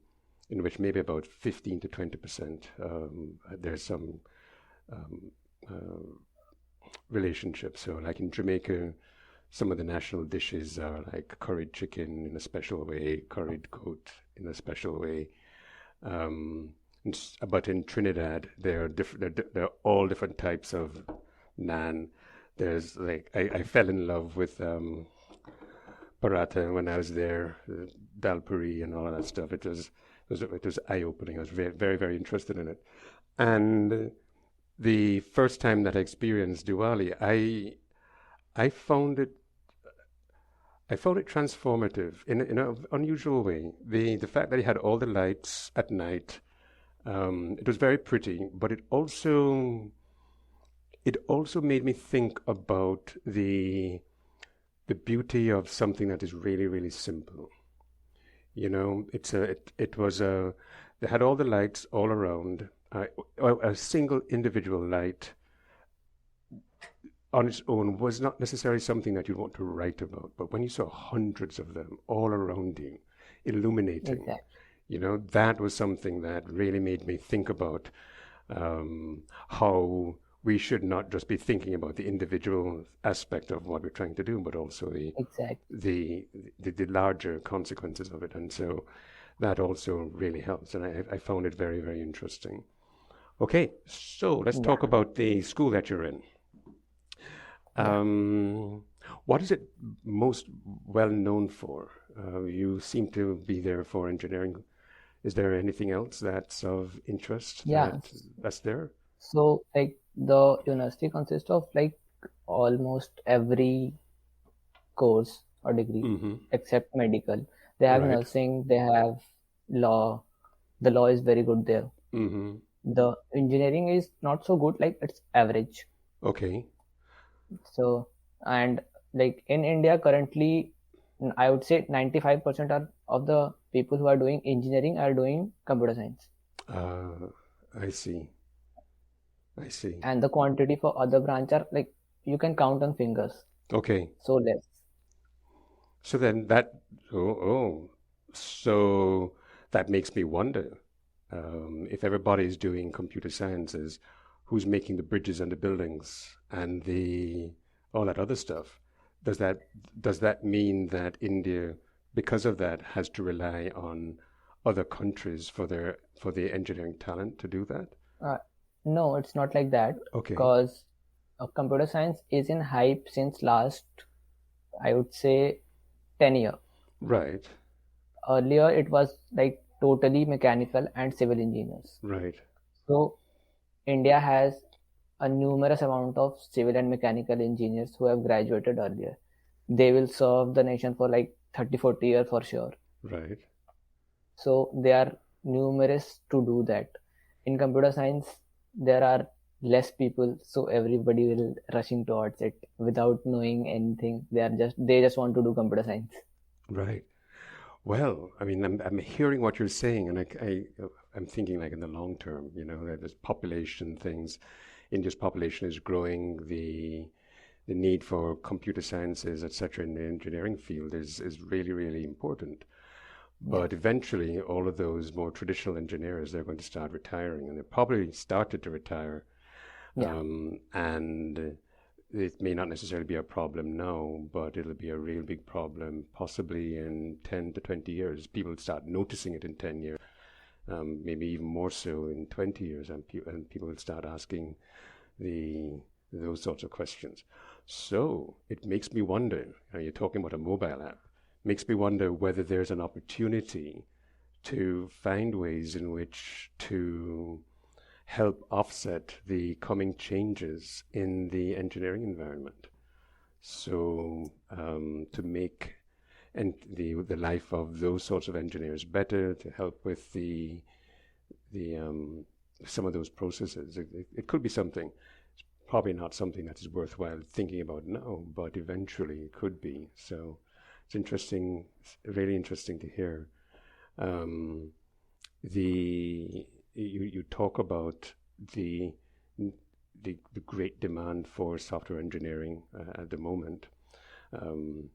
in which maybe about 15 to 20%. There's some relationships. So, like in Jamaica, some of the national dishes are like curried chicken in a special way, curried goat in a special way. Um, but in Trinidad, there are different. There are all different types of naan. There's like I fell in love with paratha when I was there, dal puri and all of that stuff. It was eye opening. I was very very very interested in it, and the first time that I experienced Diwali, I found it transformative in an unusual way. The fact that it had all the lights at night, it was very pretty, but it also made me think about the beauty of something that is really really simple. It was they had all the lights all around. A single individual light on its own was not necessarily something that you'd want to write about, but when you saw hundreds of them all around you, illuminating, Exactly. that was something that really made me think about how we should not just be thinking about the individual aspect of what we're trying to do, but also Exactly. the the larger consequences of it. And so that also really helps. And I found it very, very interesting. Okay, so let's Yeah. talk about the school that you're in. Yeah. Um, what is it most well known for? You seem to be there for engineering. Is there anything else that's of interest Yeah. that's there? So like the university consists of like almost every course or degree Mm-hmm. except medical. They have Right. nursing, they have law. The law is very good there. Mm-hmm. The engineering is not so good, like it's average. Okay. So, and like in India currently, I would say 95% of the people who are doing engineering are doing computer science. Uh, I see. I see. And the quantity for other branch are like you can count on fingers. Okay. So less. So then so that makes me wonder, if everybody's doing computer sciences, who's making the bridges and the buildings and the all that other stuff? Does that does that mean that India, because of that, has to rely on other countries for the engineering talent to do that? Uh, no, it's not like that Okay, because computer science is in hype since last, I would say, 10 years. right, Earlier, it was like totally mechanical and civil engineers. right, So India has a numerous amount of civil and mechanical engineers who have graduated earlier. They will serve the nation for like 30, 40 years for sure. right. So they are numerous to do that. In computer science, there are less people, so everybody will rushing towards it without knowing anything. They just want to do computer science. Right. Well, I mean, I'm hearing what you're saying, and I'm thinking like in the long term, that there's population things. India's population is growing. The need for computer sciences, etc., in the engineering field is really, really important. Yeah, But eventually, all of those more traditional engineers, they're going to start retiring, and they've probably started to retire. yeah, And it may not necessarily be a problem now, but it'll be a real big problem possibly in 10 to 20 years. People start noticing it in 10 years, maybe even more so in 20 years, and people will start asking the those sorts of questions. So it makes me wonder, you're talking about a mobile app, makes me wonder whether there's an opportunity to find ways in which to help offset the coming changes in the engineering environment. So to make the life of those sorts of engineers better, to help with the some of those processes, it could be something. It's probably not something that is worthwhile thinking about now, but eventually it could be. So it's interesting, really interesting to hear. Um, the you talk about the the great demand for software engineering at the moment. Um,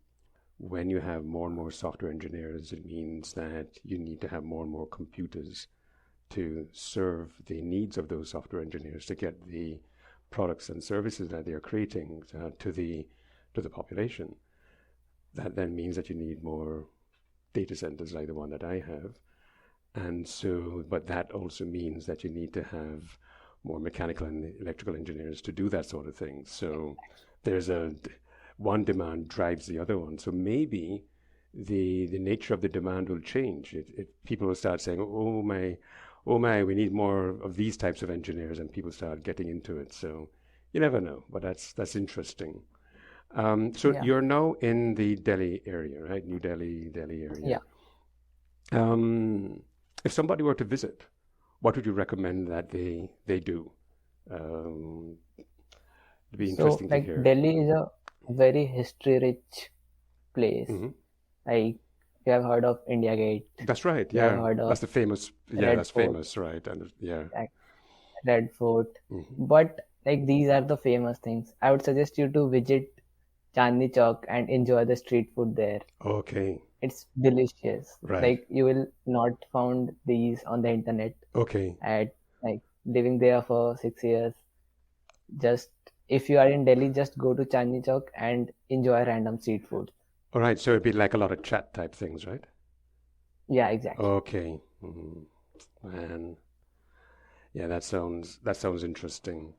when you have more and more software engineers, it means that you need to have more and more computers to serve the needs of those software engineers to get the products and services that they are creating to the population. That then means that you need more data centers like the one that I have. And so, but that also means that you need to have more mechanical and electrical engineers to do that sort of thing. So there's one demand drives the other one. So maybe the nature of the demand will change. People will start saying, oh my, we need more of these types of engineers, and people start getting into it. So you never know, but that's interesting. So Yeah, you're now in the Delhi area, right? New Delhi, Delhi area. yeah. Um, if somebody were to visit, what would you recommend that they do? Um, it'd be So interesting to like hear. Delhi is a very history rich place. Hmm. Like you have heard of India Gate, That's right. you have Yeah, heard of that's the famous. Yeah, Red that's Fort, famous, right? And yeah. like Red Fort. Hmm. But like these are the famous things. I would suggest you to visit Chandni Chowk and enjoy the street food there. Okay. It's delicious. Right. Like you will not found these on the internet. Okay. At like living there for 6 years. Just if you are in Delhi, just go to Chandni Chowk and enjoy random street food. All right. So it'd be like a lot of chat type things, right? Yeah, exactly. Okay. Man, yeah, that sounds interesting.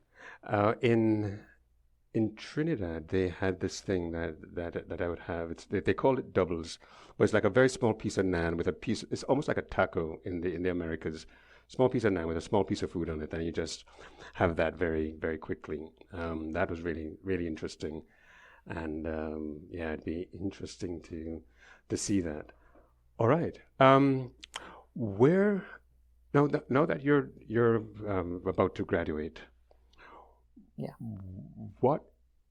In Trinidad, they had this thing that I would have. They call it doubles, but it's like a very small piece of naan with a piece. It's almost like a taco in the Americas. Small piece of naan with a small piece of food on it, and you just have that very quickly. That was really interesting, and yeah, it'd be interesting to see that. All right. Where now that you're about to graduate, Yeah. what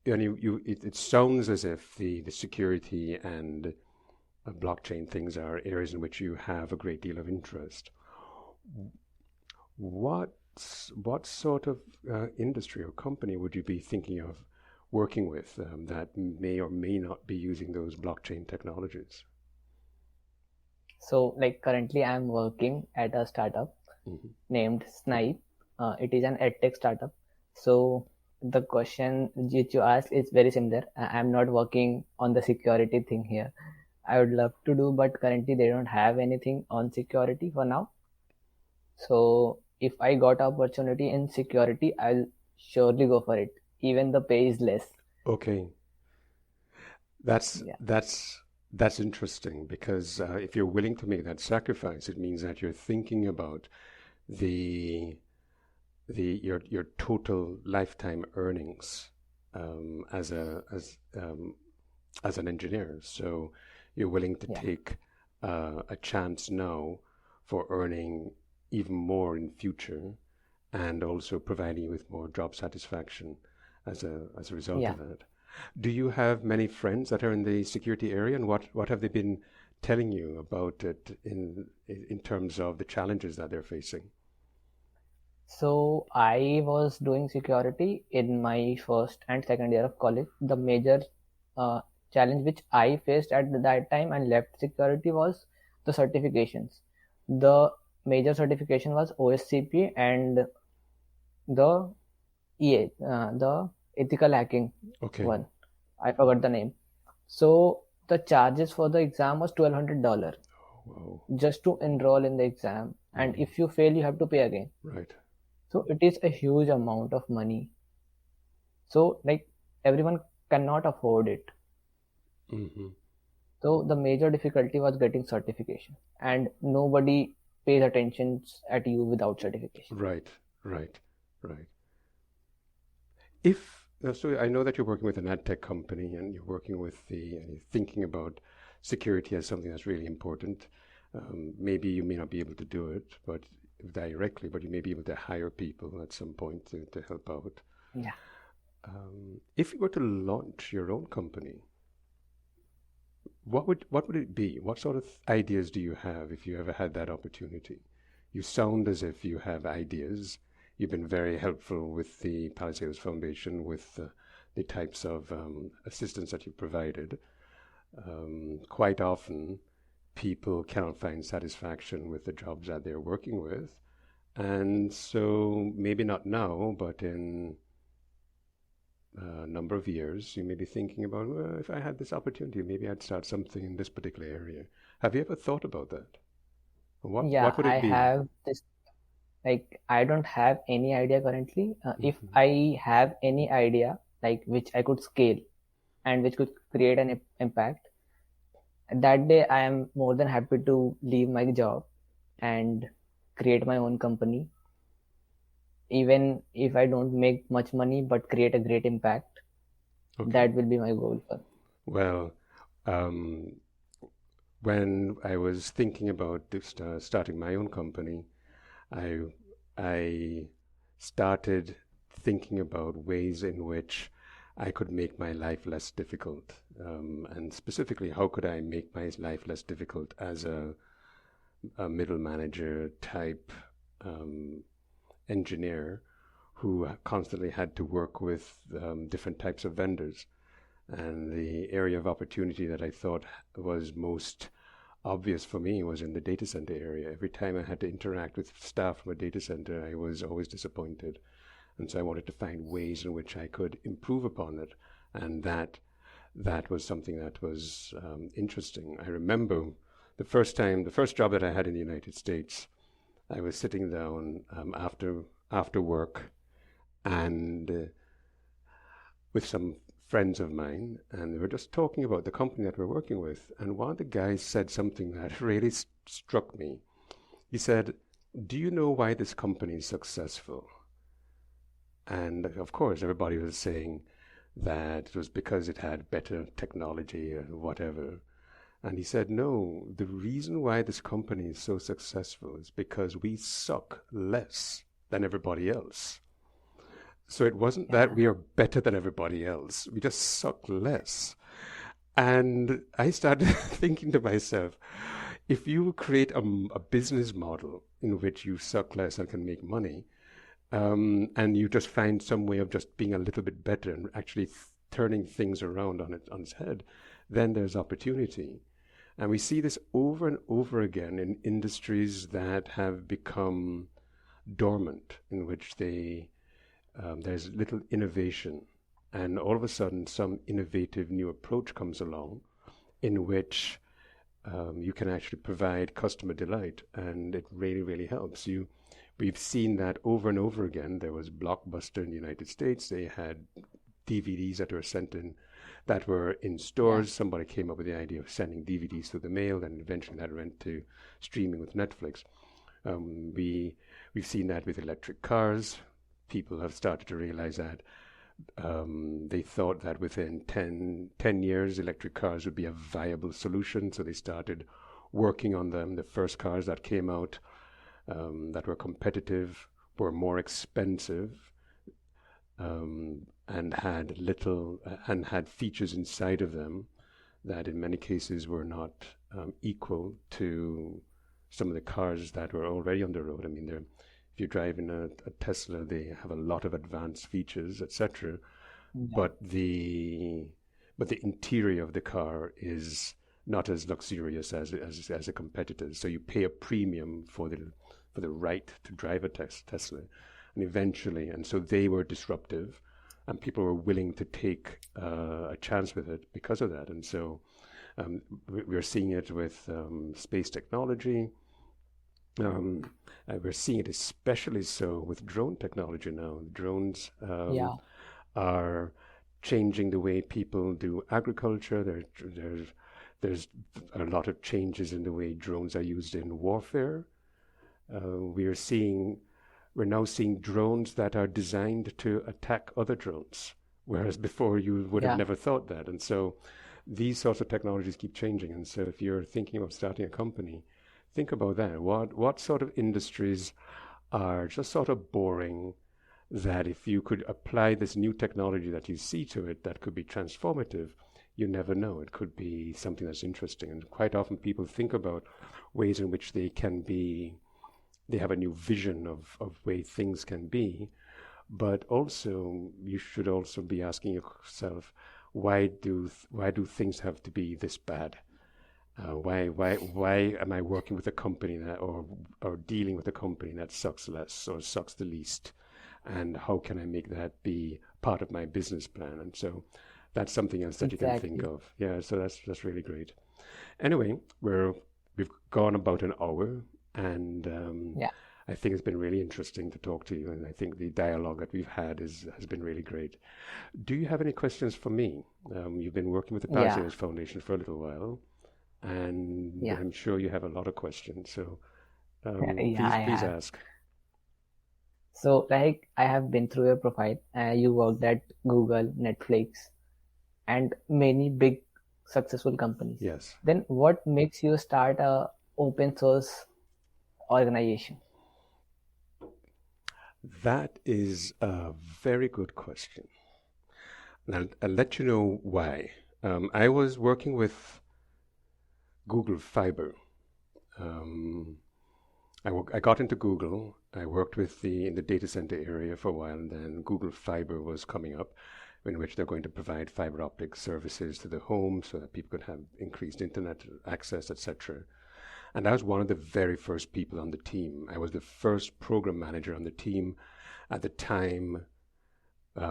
and it sounds as if the security and blockchain things are areas in which you have a great deal of interest. What sort of industry or company would you be thinking of working with that may or may not be using those blockchain technologies? So like currently I'm working at a startup Hmm. named Snipe. It is an edtech startup. So the question which you asked is very similar. I'm not working on the security thing here. I would love to do, but currently they don't have anything on security for now. So if I got opportunity in security, I'll surely go for it. Even the pay is less. Okay, that's Yeah, that's that's interesting because if you're willing to make that sacrifice, it means that you're thinking about the your total lifetime earnings as as an engineer. So you're willing to yeah, take a chance now for earning even more in future, and also providing you with more job satisfaction as a result yeah. of that. Do you have many friends that are in the security area, and what have they been telling you about it in terms of the challenges that they're facing? So I was doing security in my first and second year of college. The major uh, challenge which I faced at that time and left security was the certifications. The major certification was OSCP and the EA, the ethical hacking Okay. one. I forgot the name. So the charges for the exam was $1,200 Wow. just to enroll in the exam, and Mm, if you fail, you have to pay again. right. So it is a huge amount of money. So like everyone cannot afford it. Hmm. So the major difficulty was getting certification, and nobody pays attention at you without certification. Right. Right. Right. If so, I know that you're working with an ad tech company, and you're working with and you're thinking about security as something that's really important. Maybe you may not be able to do it, but directly, but you may be able to hire people at some point to help out. Yeah. If you were to launch your own company, what would it be? What sort of ideas do you have if you ever had that opportunity? You sound as if you have ideas. You've been very helpful with the Palisades Foundation with the types of assistance that you've provided. Quite often, people cannot find satisfaction with the jobs that they're working with. And so maybe not now, but in number of years, you may be thinking about, well, if I had this opportunity, maybe I'd start something in this particular area. Have you ever thought about that? What Yeah, would I it be? have this. Like, I don't have any idea currently. If Hmm. I have any idea, like which I could scale and which could create an impact, that day I am more than happy to leave my job and create my own company, even if I don't make much money but create a great impact. Okay. That will be my goal for. Well, um, when I was thinking about starting my own company, I I started thinking about ways in which I could make my life less difficult, and specifically, how could I make my life less difficult as a middle manager type um, engineer who constantly had to work with different types of vendors. And the area of opportunity that I thought was most obvious for me was in the data center area. Every time I had to interact with staff from a data center, I was always disappointed. And so I wanted to find ways in which I could improve upon it. And that was something that was interesting. I remember the first job that I had in the United States, I was sitting down after work and with some friends of mine, and they were just talking about the company that we're working with. And one of the guys said something that really struck me. He said, "Do you know why this company is successful?" And of course, everybody was saying that it was because it had better technology or whatever. And he said, "No, the reason why this company is so successful is because we suck less than everybody else." So it wasn't that Yeah, we are better than everybody else, we just suck less. And I started thinking to myself, if you create a business model in which you suck less and can make money, and you just find some way of just being a little bit better and actually turning things around on its head, then there's opportunity. And we see this over and over again in industries that have become dormant, in which there's little innovation. And all of a sudden, some innovative new approach comes along in which you can actually provide customer delight, and it really, really helps you. We've seen that over and over again. There was Blockbuster in the United States. They had DVDs that were sent in, that were in yeah, stores. Somebody came up with the idea of sending DVDs through the mail, and eventually that went to streaming with Netflix. Um, we we've seen that with electric cars. People have started to realize that they thought that within 10 years, electric cars would be a viable solution. So they started working on them. The first cars that came out that were competitive were more expensive, and had little and had features inside of them that in many cases were not equal to some of the cars that were already on the road. I mean, if you're driving a Tesla, they have a lot of advanced features, etc. yeah, But the interior of the car is not as luxurious as a competitor. So you pay a premium for the right to drive a Tesla, and eventually, and so they were disruptive, and people were willing to take a chance with it because of that. And so we're seeing it with space technology. Um, we're seeing it especially so with drone technology now. Drones yeah, are changing the way people do agriculture. There's a lot of changes in the way drones are used in warfare. We are seeing, we're now seeing drones that are designed to attack other drones, whereas before you would have yeah. never thought that. And so these sorts of technologies keep changing. And so if you're thinking of starting a company, think about that. What sort of industries are just sort of boring, that if you could apply this new technology that you see to it, that could be transformative? You never know. It could be something that's interesting. And quite often people think about ways in which they have a new vision of way things can be. But also, you should also be asking yourself, why do things have to be this bad? Why am I working with a company that, or dealing with a company that sucks less or sucks the least? And how can I make that be part of my business plan. And so that's something else that you can think Exactly. of. Yeah, so that's really great. Anyway, we've gone about an hour, and Yeah. I think it's been really interesting to talk to you, and I think the dialogue that we've had has been really great. Do you have any questions for me? You've been working with the Yeah. Palisades Foundation for a little while, and Yeah. I'm sure you have a lot of questions. So Yeah, please I please have. ask. So, like, I have been through your profile. You worked at Google, Netflix, and many big successful companies. Yes, Then, what makes you start a open source organization? that is a very good question. And I'll let you know why. I was working with Google Fiber. Um, I got into Google. I worked with in the data center area for a while, and then Google Fiber was coming up, in which they're going to provide fiber optic services to the home so that people could have increased internet access, etc. And I was one of the very first people on the team. I was the first program manager on the team at the time.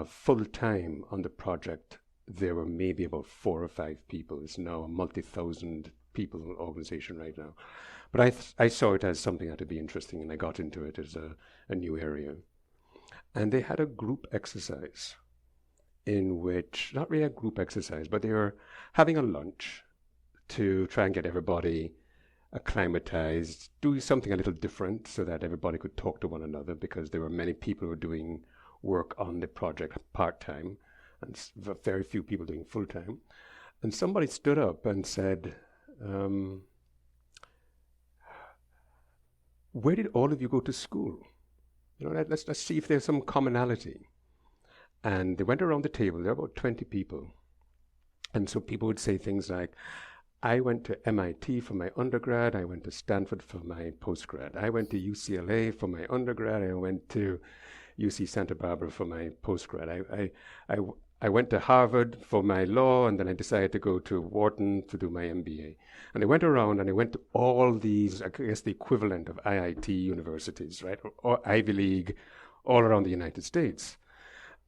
Full time on the project, there were maybe about 4 or 5 people. It's now a multi-thousand people organization right now. But I saw it as something that would be interesting, and I got into it as a new area. And they had a group exercise in which, not really a group exercise, but they were having a lunch to try and get everybody acclimatized, do something a little different so that everybody could talk to one another, because there were many people who were doing work on the project part time and very few people doing full time. And somebody stood up and said, um, where did all of you go to school? Let's see if there's some commonality. And they went around the table. There were about 20 people. And so people would say things like, I went to MIT for my undergrad. I went to Stanford for my postgrad. I went to UCLA for my undergrad. I went to UC Santa Barbara for my postgrad. I went to Harvard for my law, and then I decided to go to Wharton to do my MBA. And I went around and I went to all these, I guess the equivalent of IIT universities, right? Or Ivy League, all around the United States.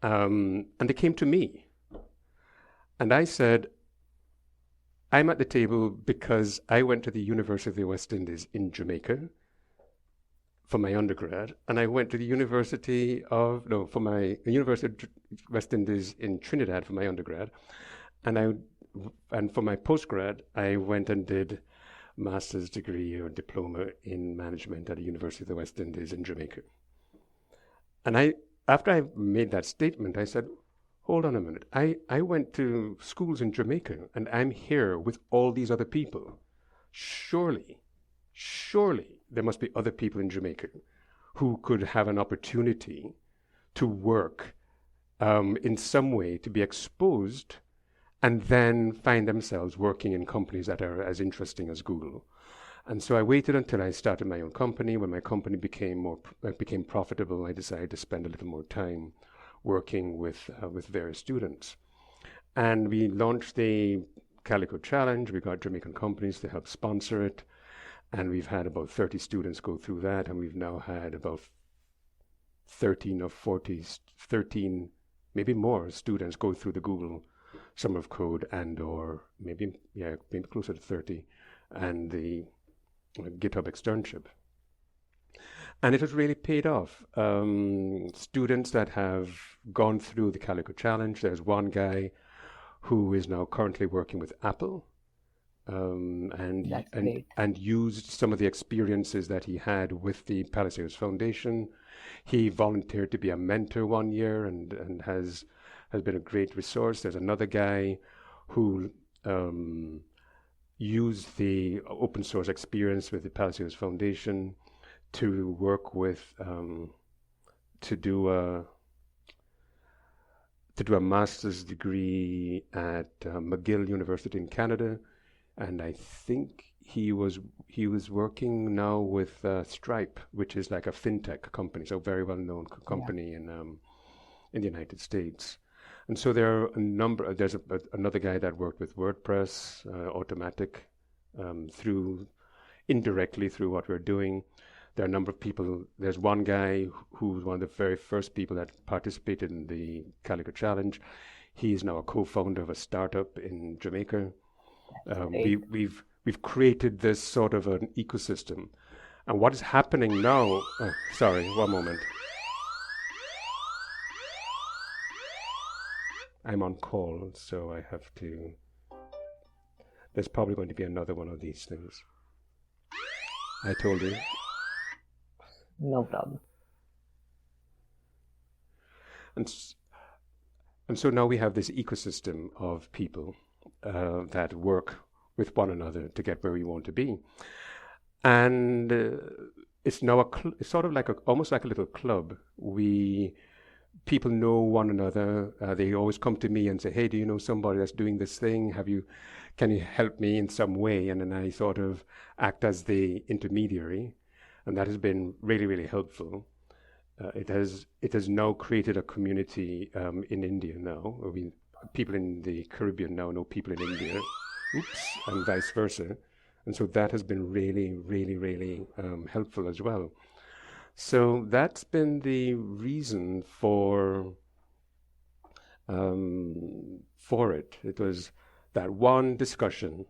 And they came to me. And I said, I'm at the table because I went to the University of the West Indies in Jamaica for my undergrad, and I went to the for my University of West Indies in Trinidad for my undergrad, and for my postgrad, I went and did master's degree or diploma in management at the University of the West Indies in Jamaica. And after I made that statement, I said, hold on a minute. I went to schools in Jamaica, and I'm here with all these other people. Surely, surely there must be other people in Jamaica who could have an opportunity to work in some way, to be exposed, and then find themselves working in companies that are as interesting as Google. And so I waited until I started my own company. When my company became profitable, I decided to spend a little more time working with various students. And we launched the Calico Challenge. We got Jamaican companies to help sponsor it. And we've had about 30 students go through that. And we've now had about 13 or 13, maybe more students go through the Google Summer of Code or maybe closer to 30, and the GitHub externship. And it has really paid off. Students that have gone through the Calico Challenge, there's one guy who is now currently working with Apple, That's great. and used some of the experiences that he had with the Palisades Foundation. He volunteered to be a mentor one year and has been a great resource. There's another guy who used the open source experience with the Palisades Foundation to work with to do a master's degree at McGill University in Canada, and I think he was working now with Stripe, which is like a fintech company, so very well known Yeah. company in the United States. And so there are a number. There's another guy that worked with WordPress, Automatic, through indirectly through what we're doing. There are a number of people. There's one guy who was one of the very first people that participated in the Calico Challenge. He is now a co-founder of a startup in Jamaica. Great. We've created this sort of an ecosystem. And what is happening now? Sorry, one moment. I'm on call, so I have to. There's probably going to be another one of these things. I told you. No problem. And so now we have this ecosystem of people that work with one another to get where we want to be. And it's now it's sort of like almost like a little club. People know one another. They always come to me and say, "Hey, do you know somebody that's doing this thing? Can you help me in some way?" And then I sort of act as the intermediary, and that has been really, really helpful. It has now created a community in India now. People in the Caribbean now know people in India, and vice versa. And so that has been really, really, really helpful as well. So that's been the reason for it. It was that one discussion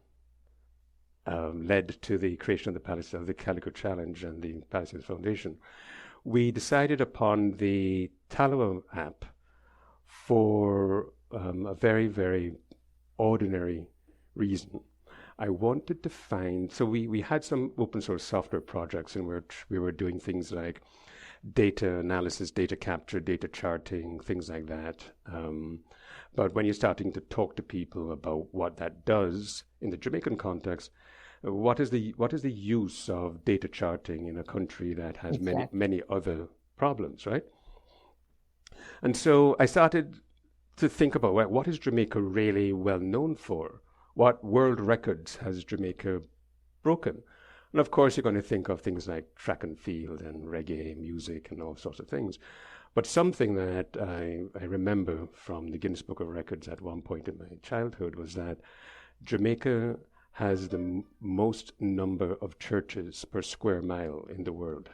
led to the creation of the Calico Challenge and the Palisades Foundation. We decided upon the Talawa app for a very, very ordinary reason. I wanted to find, so we had some open source software projects in which we were doing things like data analysis, data capture, data charting, things like that. But when you're starting to talk to people about what that does in the Jamaican context, what is the use of data charting in a country that has many other problems, right? And so I started to think about what is Jamaica really well known for? What world records has Jamaica broken? And of course, you're going to think of things like track and field and reggae music and all sorts of things. But something that I remember from the Guinness Book of Records at one point in my childhood was that Jamaica has the most number of churches per square mile in the world.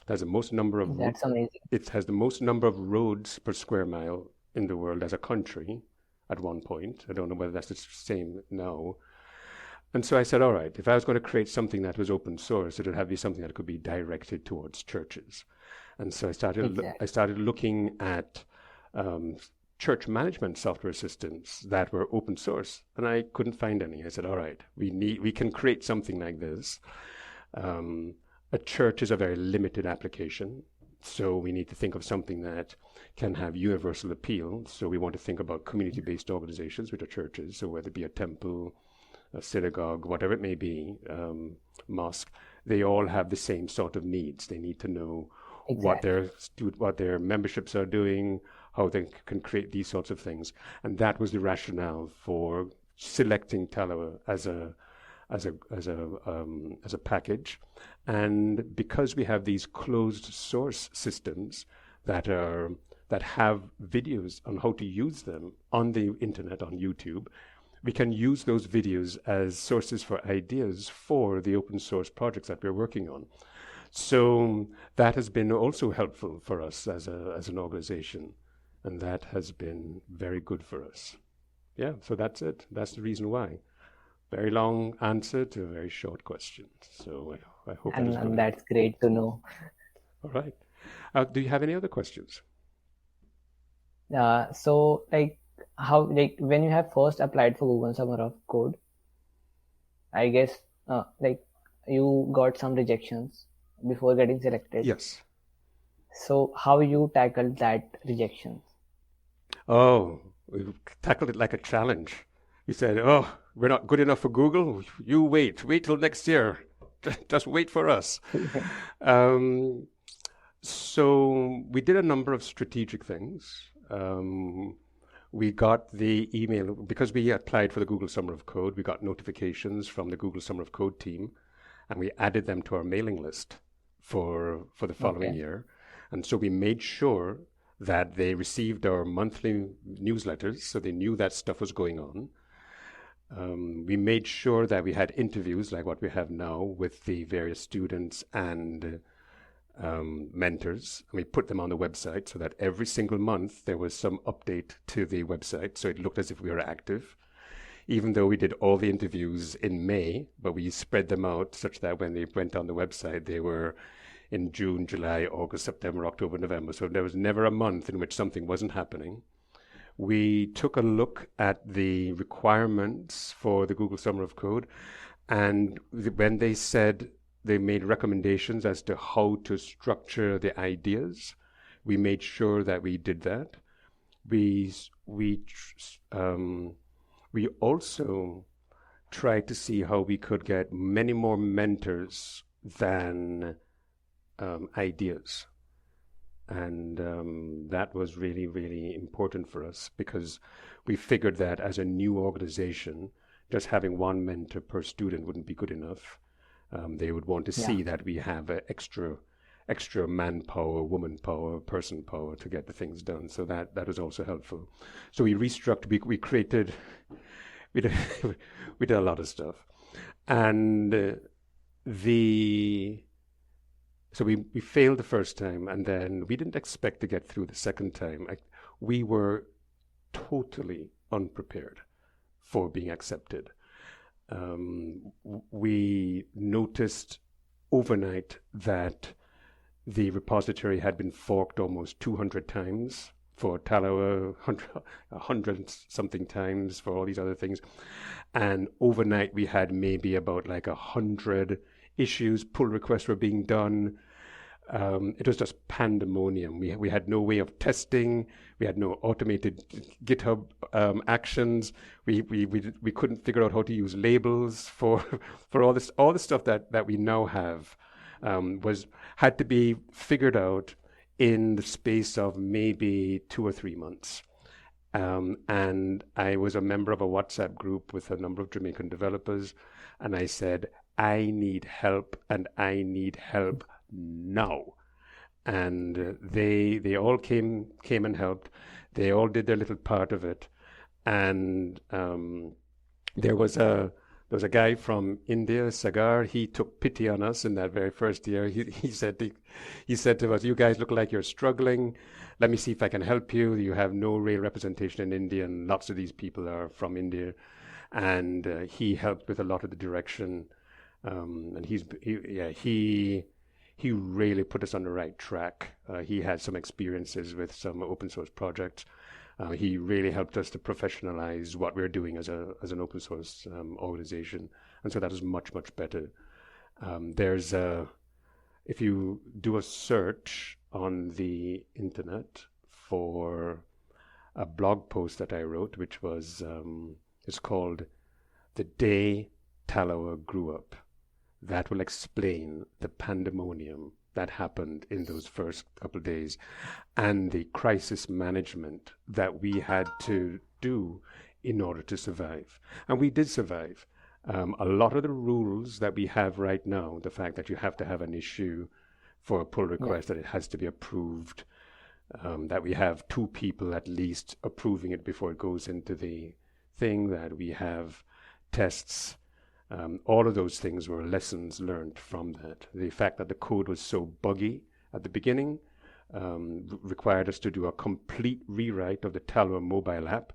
It has the most number of That's amazing. It has the most number of roads per square mile in the world as a country at one point. I don't know whether that's the same now. And so I said, all right, if I was going to create something that was open source, it would have to be something that could be directed towards churches. And so I started looking at church management software systems that were open source, and I couldn't find any. I said, all right, we can create something like this. A church is a very limited application, so we need to think of something that can have universal appeal. So we want to think about community-based organizations, which are churches. So whether it be a temple, a synagogue, whatever it may be, mosque, they all have the same sort of needs. They need to know what their memberships are doing, how they can create these sorts of things. And that was the rationale for selecting Talawa as a package. And because we have these closed source systems that have videos on how to use them on the internet, on YouTube, we can use those videos as sources for ideas for the open source projects that we're working on. So that has been also helpful for us as an organization, and that has been very good for us. Yeah, so that's it. That's the reason why. Very long answer to a very short question. So I hope that is good. And that's great to know. All right. Do you have any other questions? So when you have first applied for Google Summer of Code, I guess you got some rejections before getting selected. Yes. So how you tackled that rejections? Oh, we tackled it like a challenge. We said, "Oh, we're not good enough for Google. You wait till next year. Just wait for us." So we did a number of strategic things. We got the email because we applied for the Google Summer of Code. We got notifications from the Google Summer of Code team, and we added them to our mailing list for the following year. And so we made sure that they received our monthly newsletters, so they knew that stuff was going on. We made sure that we had interviews like what we have now with the various students and mentors. And we put them on the website so that every single month there was some update to the website, so it looked as if we were active. Even though we did all the interviews in May, but we spread them out such that when they went on the website, they were in June, July, August, September, October, November. So there was never a month in which something wasn't happening. We took a look at the requirements for the Google Summer of Code, and when they said they made recommendations as to how to structure the ideas, we made sure that we did that. We we we also tried to see how we could get many more mentors than ideas. And that was really, really important for us because we figured that as a new organization, just having one mentor per student wouldn't be good enough. They would want to Yeah. see that we have extra manpower, woman power, person power to get the things done. So that was also helpful. So we restructured. We created. We did, we did a lot of stuff, and the so we failed the first time, and then we didn't expect to get through the second time. We were totally unprepared for being accepted. We noticed overnight that the repository had been forked almost 200 times for Tallow, 100 something times for all these other things. And overnight we had maybe about like 100 issues, pull requests were being done. It was just pandemonium. We had no way of testing. We had no automated GitHub actions. We couldn't figure out how to use labels for for all the stuff that we now have was had to be figured out in the space of maybe 2 or 3 months. And I was a member of a WhatsApp group with a number of Jamaican developers, and I said, I need help, and I need help now. And they all came and helped. They all did their little part of it, and there was a there was a guy from India, Sagar. He took pity on us in that very first year. He said to us, "You guys look like you're struggling. Let me see if I can help you. You have no real representation in India, and lots of these people are from India." And he helped with a lot of the direction. And he really put us on the right track. He had some experiences with some open source projects. He really helped us to professionalize what we're doing as an open source organization, and so that is much better. There's a If you do a search on the internet for a blog post that I wrote, which was it's called "The Day Tallower Grew Up." That will explain the pandemonium that happened in those first couple of days and the crisis management that we had to do in order to survive. And we did survive. A lot of the rules that we have right now, the fact that you have to have an issue for a pull Yeah. request, that it has to be approved, that we have two people at least approving it before it goes into the thing, that we have tests. All of those things were lessons learned from that. The fact that the code was so buggy at the beginning required us to do a complete rewrite of the Tallow mobile app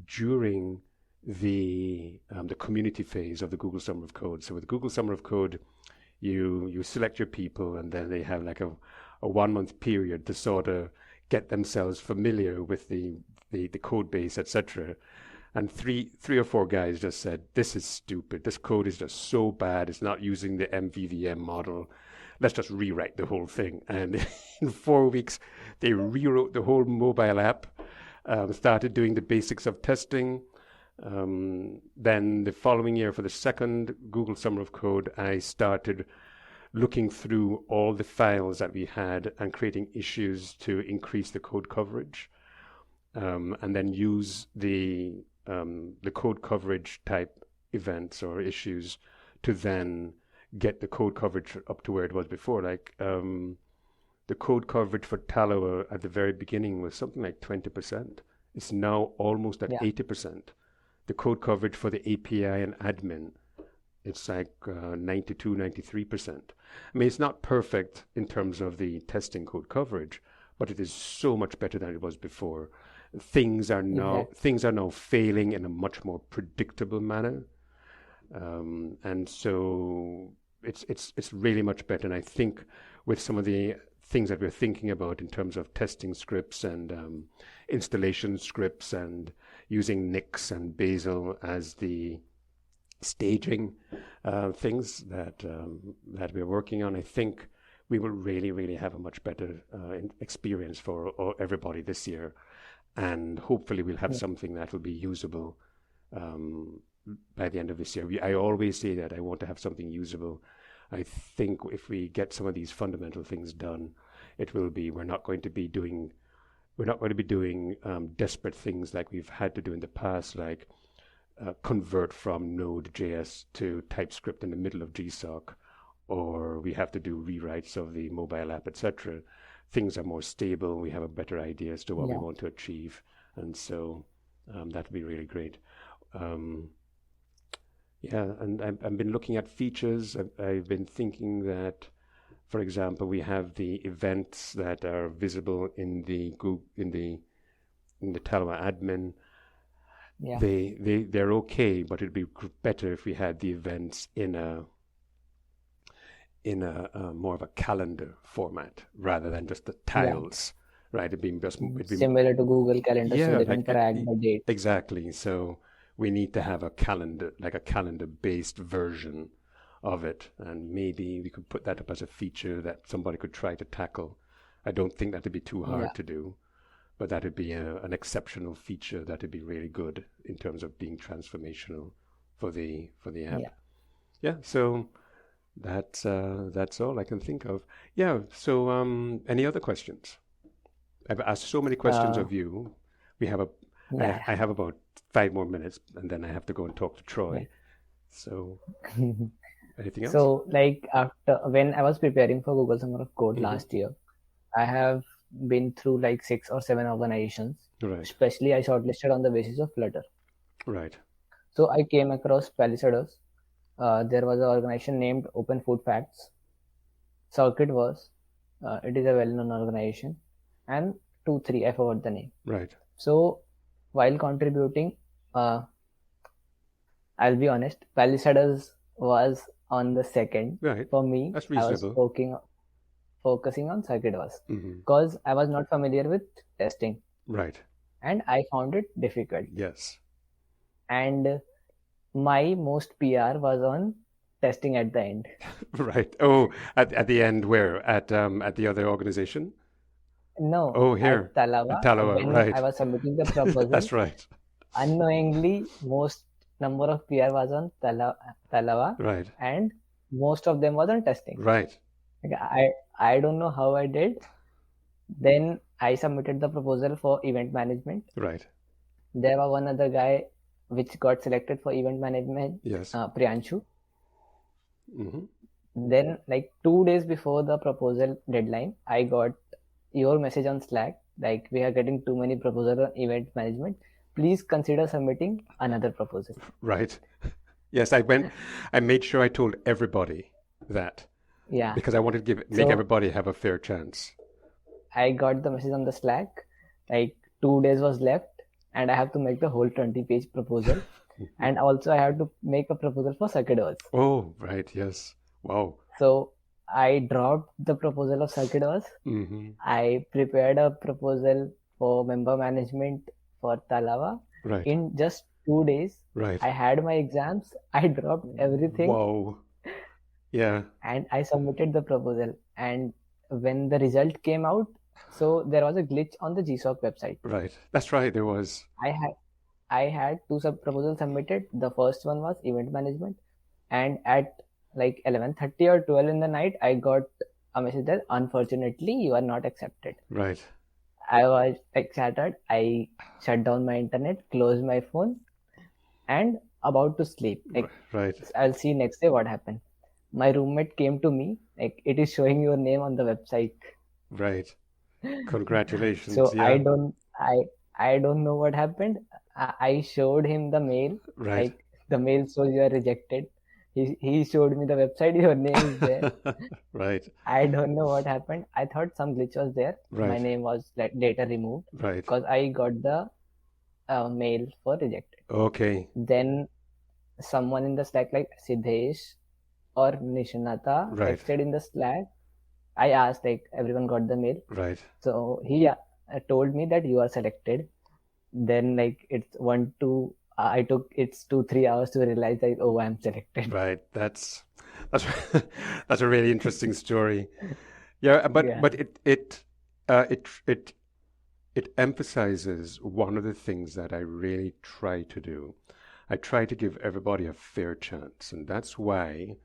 during the community phase of the Google Summer of Code. So with Google Summer of Code, you select your people, and then they have like a 1 month period to sort of get themselves familiar with the code base, etc. And three or four guys just said, "This is stupid. This code is just so bad. It's not using the MVVM model. Let's just rewrite the whole thing." And in 4 weeks, they rewrote the whole mobile app, started doing the basics of testing. Then the following year, for the second Google Summer of Code, I started looking through all the files that we had and creating issues to increase the code coverage, and then use the code coverage type events or issues to then get the code coverage up to where it was before. Like the code coverage for Tallow at the very beginning was something like 20%. It's now almost at Yeah. 80%. the code coverage for the API and admin, it's like 92, 93%. I mean, it's not perfect in terms of the testing code coverage, but it is so much better than it was before. Exactly. Things are now failing in a much more predictable manner, and so it's really much better. And I think with some of the things that we're thinking about in terms of testing scripts and installation scripts and using Nix and Bazel as the staging things that we're working on, I think we will really have a much better experience for everybody this year, and hopefully we'll have Yeah. something that will be usable um, by the end of this year. I always say that I want to have something usable. I think if we get some of these fundamental things done, it will be we're not going to be doing desperate things like we've had to do in the past, like convert from Node.js to TypeScript in the middle of GSoC, or we have to do rewrites of the mobile app, etc. Things are more stable. We have a better idea as to what we Yeah. want to achieve, and so that would be really great. Um, yeah, and I've been looking at features. I've been thinking that, for example, we have the events that are visible in the Google, in the Talma admin. Yeah. They're okay, but it'd be better if we had the events in a more of a calendar format rather than just the Yeah. tiles, right? It'd be Similar to Google Calendar, so yeah, they can track the date. exactly. So we need to have a calendar, like a calendar-based version of it, and maybe we could put that up as a feature that somebody could try to tackle. I don't think that'd be too Yeah. hard to do, but that'd be an exceptional feature that'd be really good in terms of being transformational for the app. Yeah. Yeah, so that's all I can think of. Yeah, so any other questions? I've asked so many questions Uh, of you. We have a yeah. I have about 5 more minutes, and then I have to go and talk to Yeah. Troy. So anything else? So, like after when I was preparing for Google Summer of Code Hmm. last year, I have been through like 6 or 7 organizations. Right, Especially, I shortlisted on the basis of Flutter. right, So I came across Palisados. There was an organization named Open Food Facts. Circuit was. It is a well-known organization, and 2, 3 I forgot the name. right, So while contributing, uh, I'll be honest, Palisados was on the second. right. For me, That's I was reasonable. focusing on Circuit was Hmm. because I was not familiar with testing Right. and I found it difficult. Yes. And my most PR was on testing at the end. Right. Oh, at the end, where at the other organization? No, Oh, here at Talava, at Talawa. when I Right. was submitting the proposal, That's right. unknowingly, most number of PR was on Talava, Right. and most of them was on testing. Right. Like, I don't know how I did. Then I submitted the proposal for event management. Right. There was one other guy which got selected for event management, Yes. Priyanshu. Hmm. Then, like 2 days before the proposal deadline, I got your message on Slack like we are getting too many proposals on event management. Please consider submitting another proposal. Right. Yes, I made sure I told everybody that Yeah. because I wanted to make So everybody have a fair chance. I got the message on the Slack like 2 days was left, and I have to make the whole 20-page proposal, and also I have to make a proposal for Circuitous. Oh, right. Yes. Wow. So I dropped the proposal of Circuitous. Hmm. I prepared a proposal for member management for Talava. Right. In just 2 days, Right. I had my exams, I dropped everything, Wow. Yeah. and I submitted the proposal. And when the result came out, so there was a glitch on the GSoC website. Right. That's right. There was. I had I had two proposals submitted. The first one was event management, and at like 11:30 or 12 in the night, I got a message that unfortunately you are not accepted. Right. I was like shattered. I shut down my internet, closed my phone, and about to sleep. Like Right. I'll see next day what happened. My roommate came to me like it is showing your name on the website. Right. Congratulations. So Yeah. I don't know what happened. I showed him the mail, Right. like the mail shows you are rejected. He showed me the website, your name is there. Right. I don't know what happened. I thought some glitch was there. My Right. name was later removed Right. because I got the mail for rejected. Okay. Then someone in the Slack, like Siddesh or Nishanata, Right. texted in the Slack. I asked, like, everyone got the mail. Right. So he told me that you are selected. Then, like, it's one, two, I took it's 2, 3 hours to realize that, oh, I'm selected. Right. That's that's a really interesting story. Yeah, but Yeah, it it emphasizes one of the things that I really try to do. I try to give everybody a fair chance, and that's why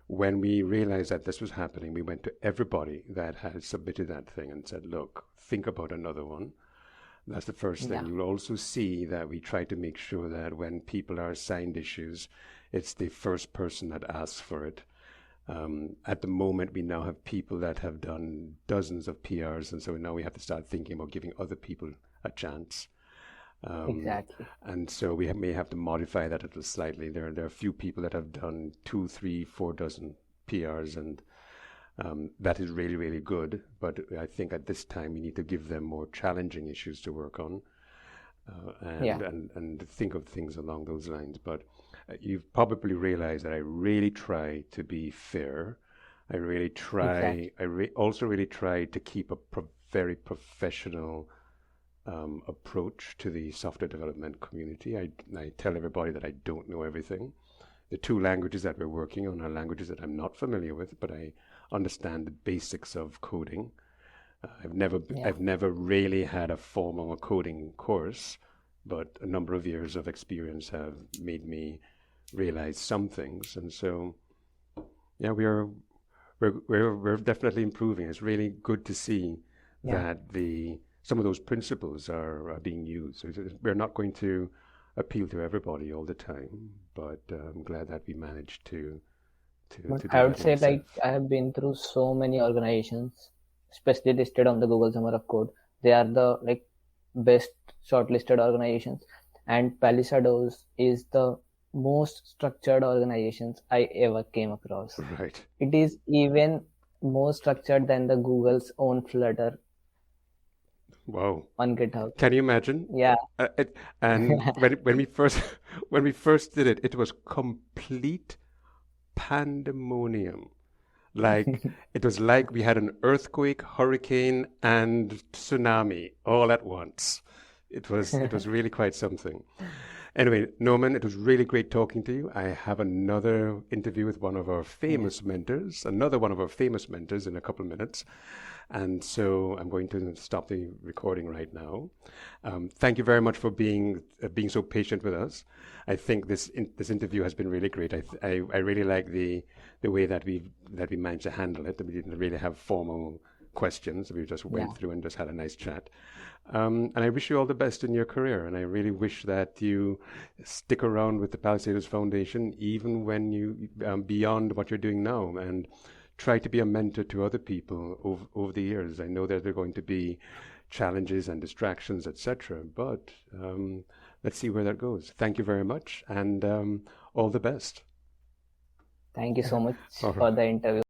when we realized that this was happening, we went to everybody that had submitted that thing and said, "Look, think about another one." That's the first thing. yeah, You'll also see that we try to make sure that when people are assigned issues, it's the first person that asks for it. At the moment, we now have people that have done dozens of PRs, and so now we have to start thinking about giving other people a chance. Um, exactly. and so may have to modify that a little slightly. There are a few people that have done two, three, 4 dozen PRs, and that is really, really good. But I think at this time we need to give them more challenging issues to work on, Yeah, and think of things along those lines. But you've probably realized that I really try to be fair. I really try. exactly. Also really try to keep a very professional approach to the software development community. I tell everybody that I don't know everything. The two languages that we're working on are languages that I'm not familiar with, but I understand the basics of coding. Yeah, I've never really had a formal coding course, but a number of years of experience have made me realize some things. And so, yeah, we're definitely improving. It's really good to see yeah. that the some of those principles are being used. So we're not going to appeal to everybody all the time, but I'm glad that we managed But to do I would that in say, like, itself. I have been through so many organizations, especially listed on the Google Summer of Code. They are the like best shortlisted organizations, and Palisados is the most structured organizations I ever came across. Right. It is even more structured than the Google's own Flutter Wow. on GitHub. Can you imagine? Yeah, And when we first when we first did it, it was complete pandemonium. Like it was like we had an earthquake, hurricane, and tsunami all at once. It was really quite something. Anyway, Norman, it was really great talking to you. I have another interview with one of our yeah, famous mentors, another one of our famous mentors in a couple of minutes. And so I'm going to stop the recording right now. Thank you very much for being so patient with us. I think this interview has been really great. I really like the way that we managed to handle it. We didn't really have formal questions. We just yeah. went through and just had a nice chat. And I wish you all the best in your career. And I really wish that you stick around with the Palisados Foundation, even when you beyond what you're doing now, and try to be a mentor to other people over the years. I know that there are going to be challenges and distractions, etc. But let's see where that goes. Thank you very much, and all the best. Thank you so much All for right. the interview.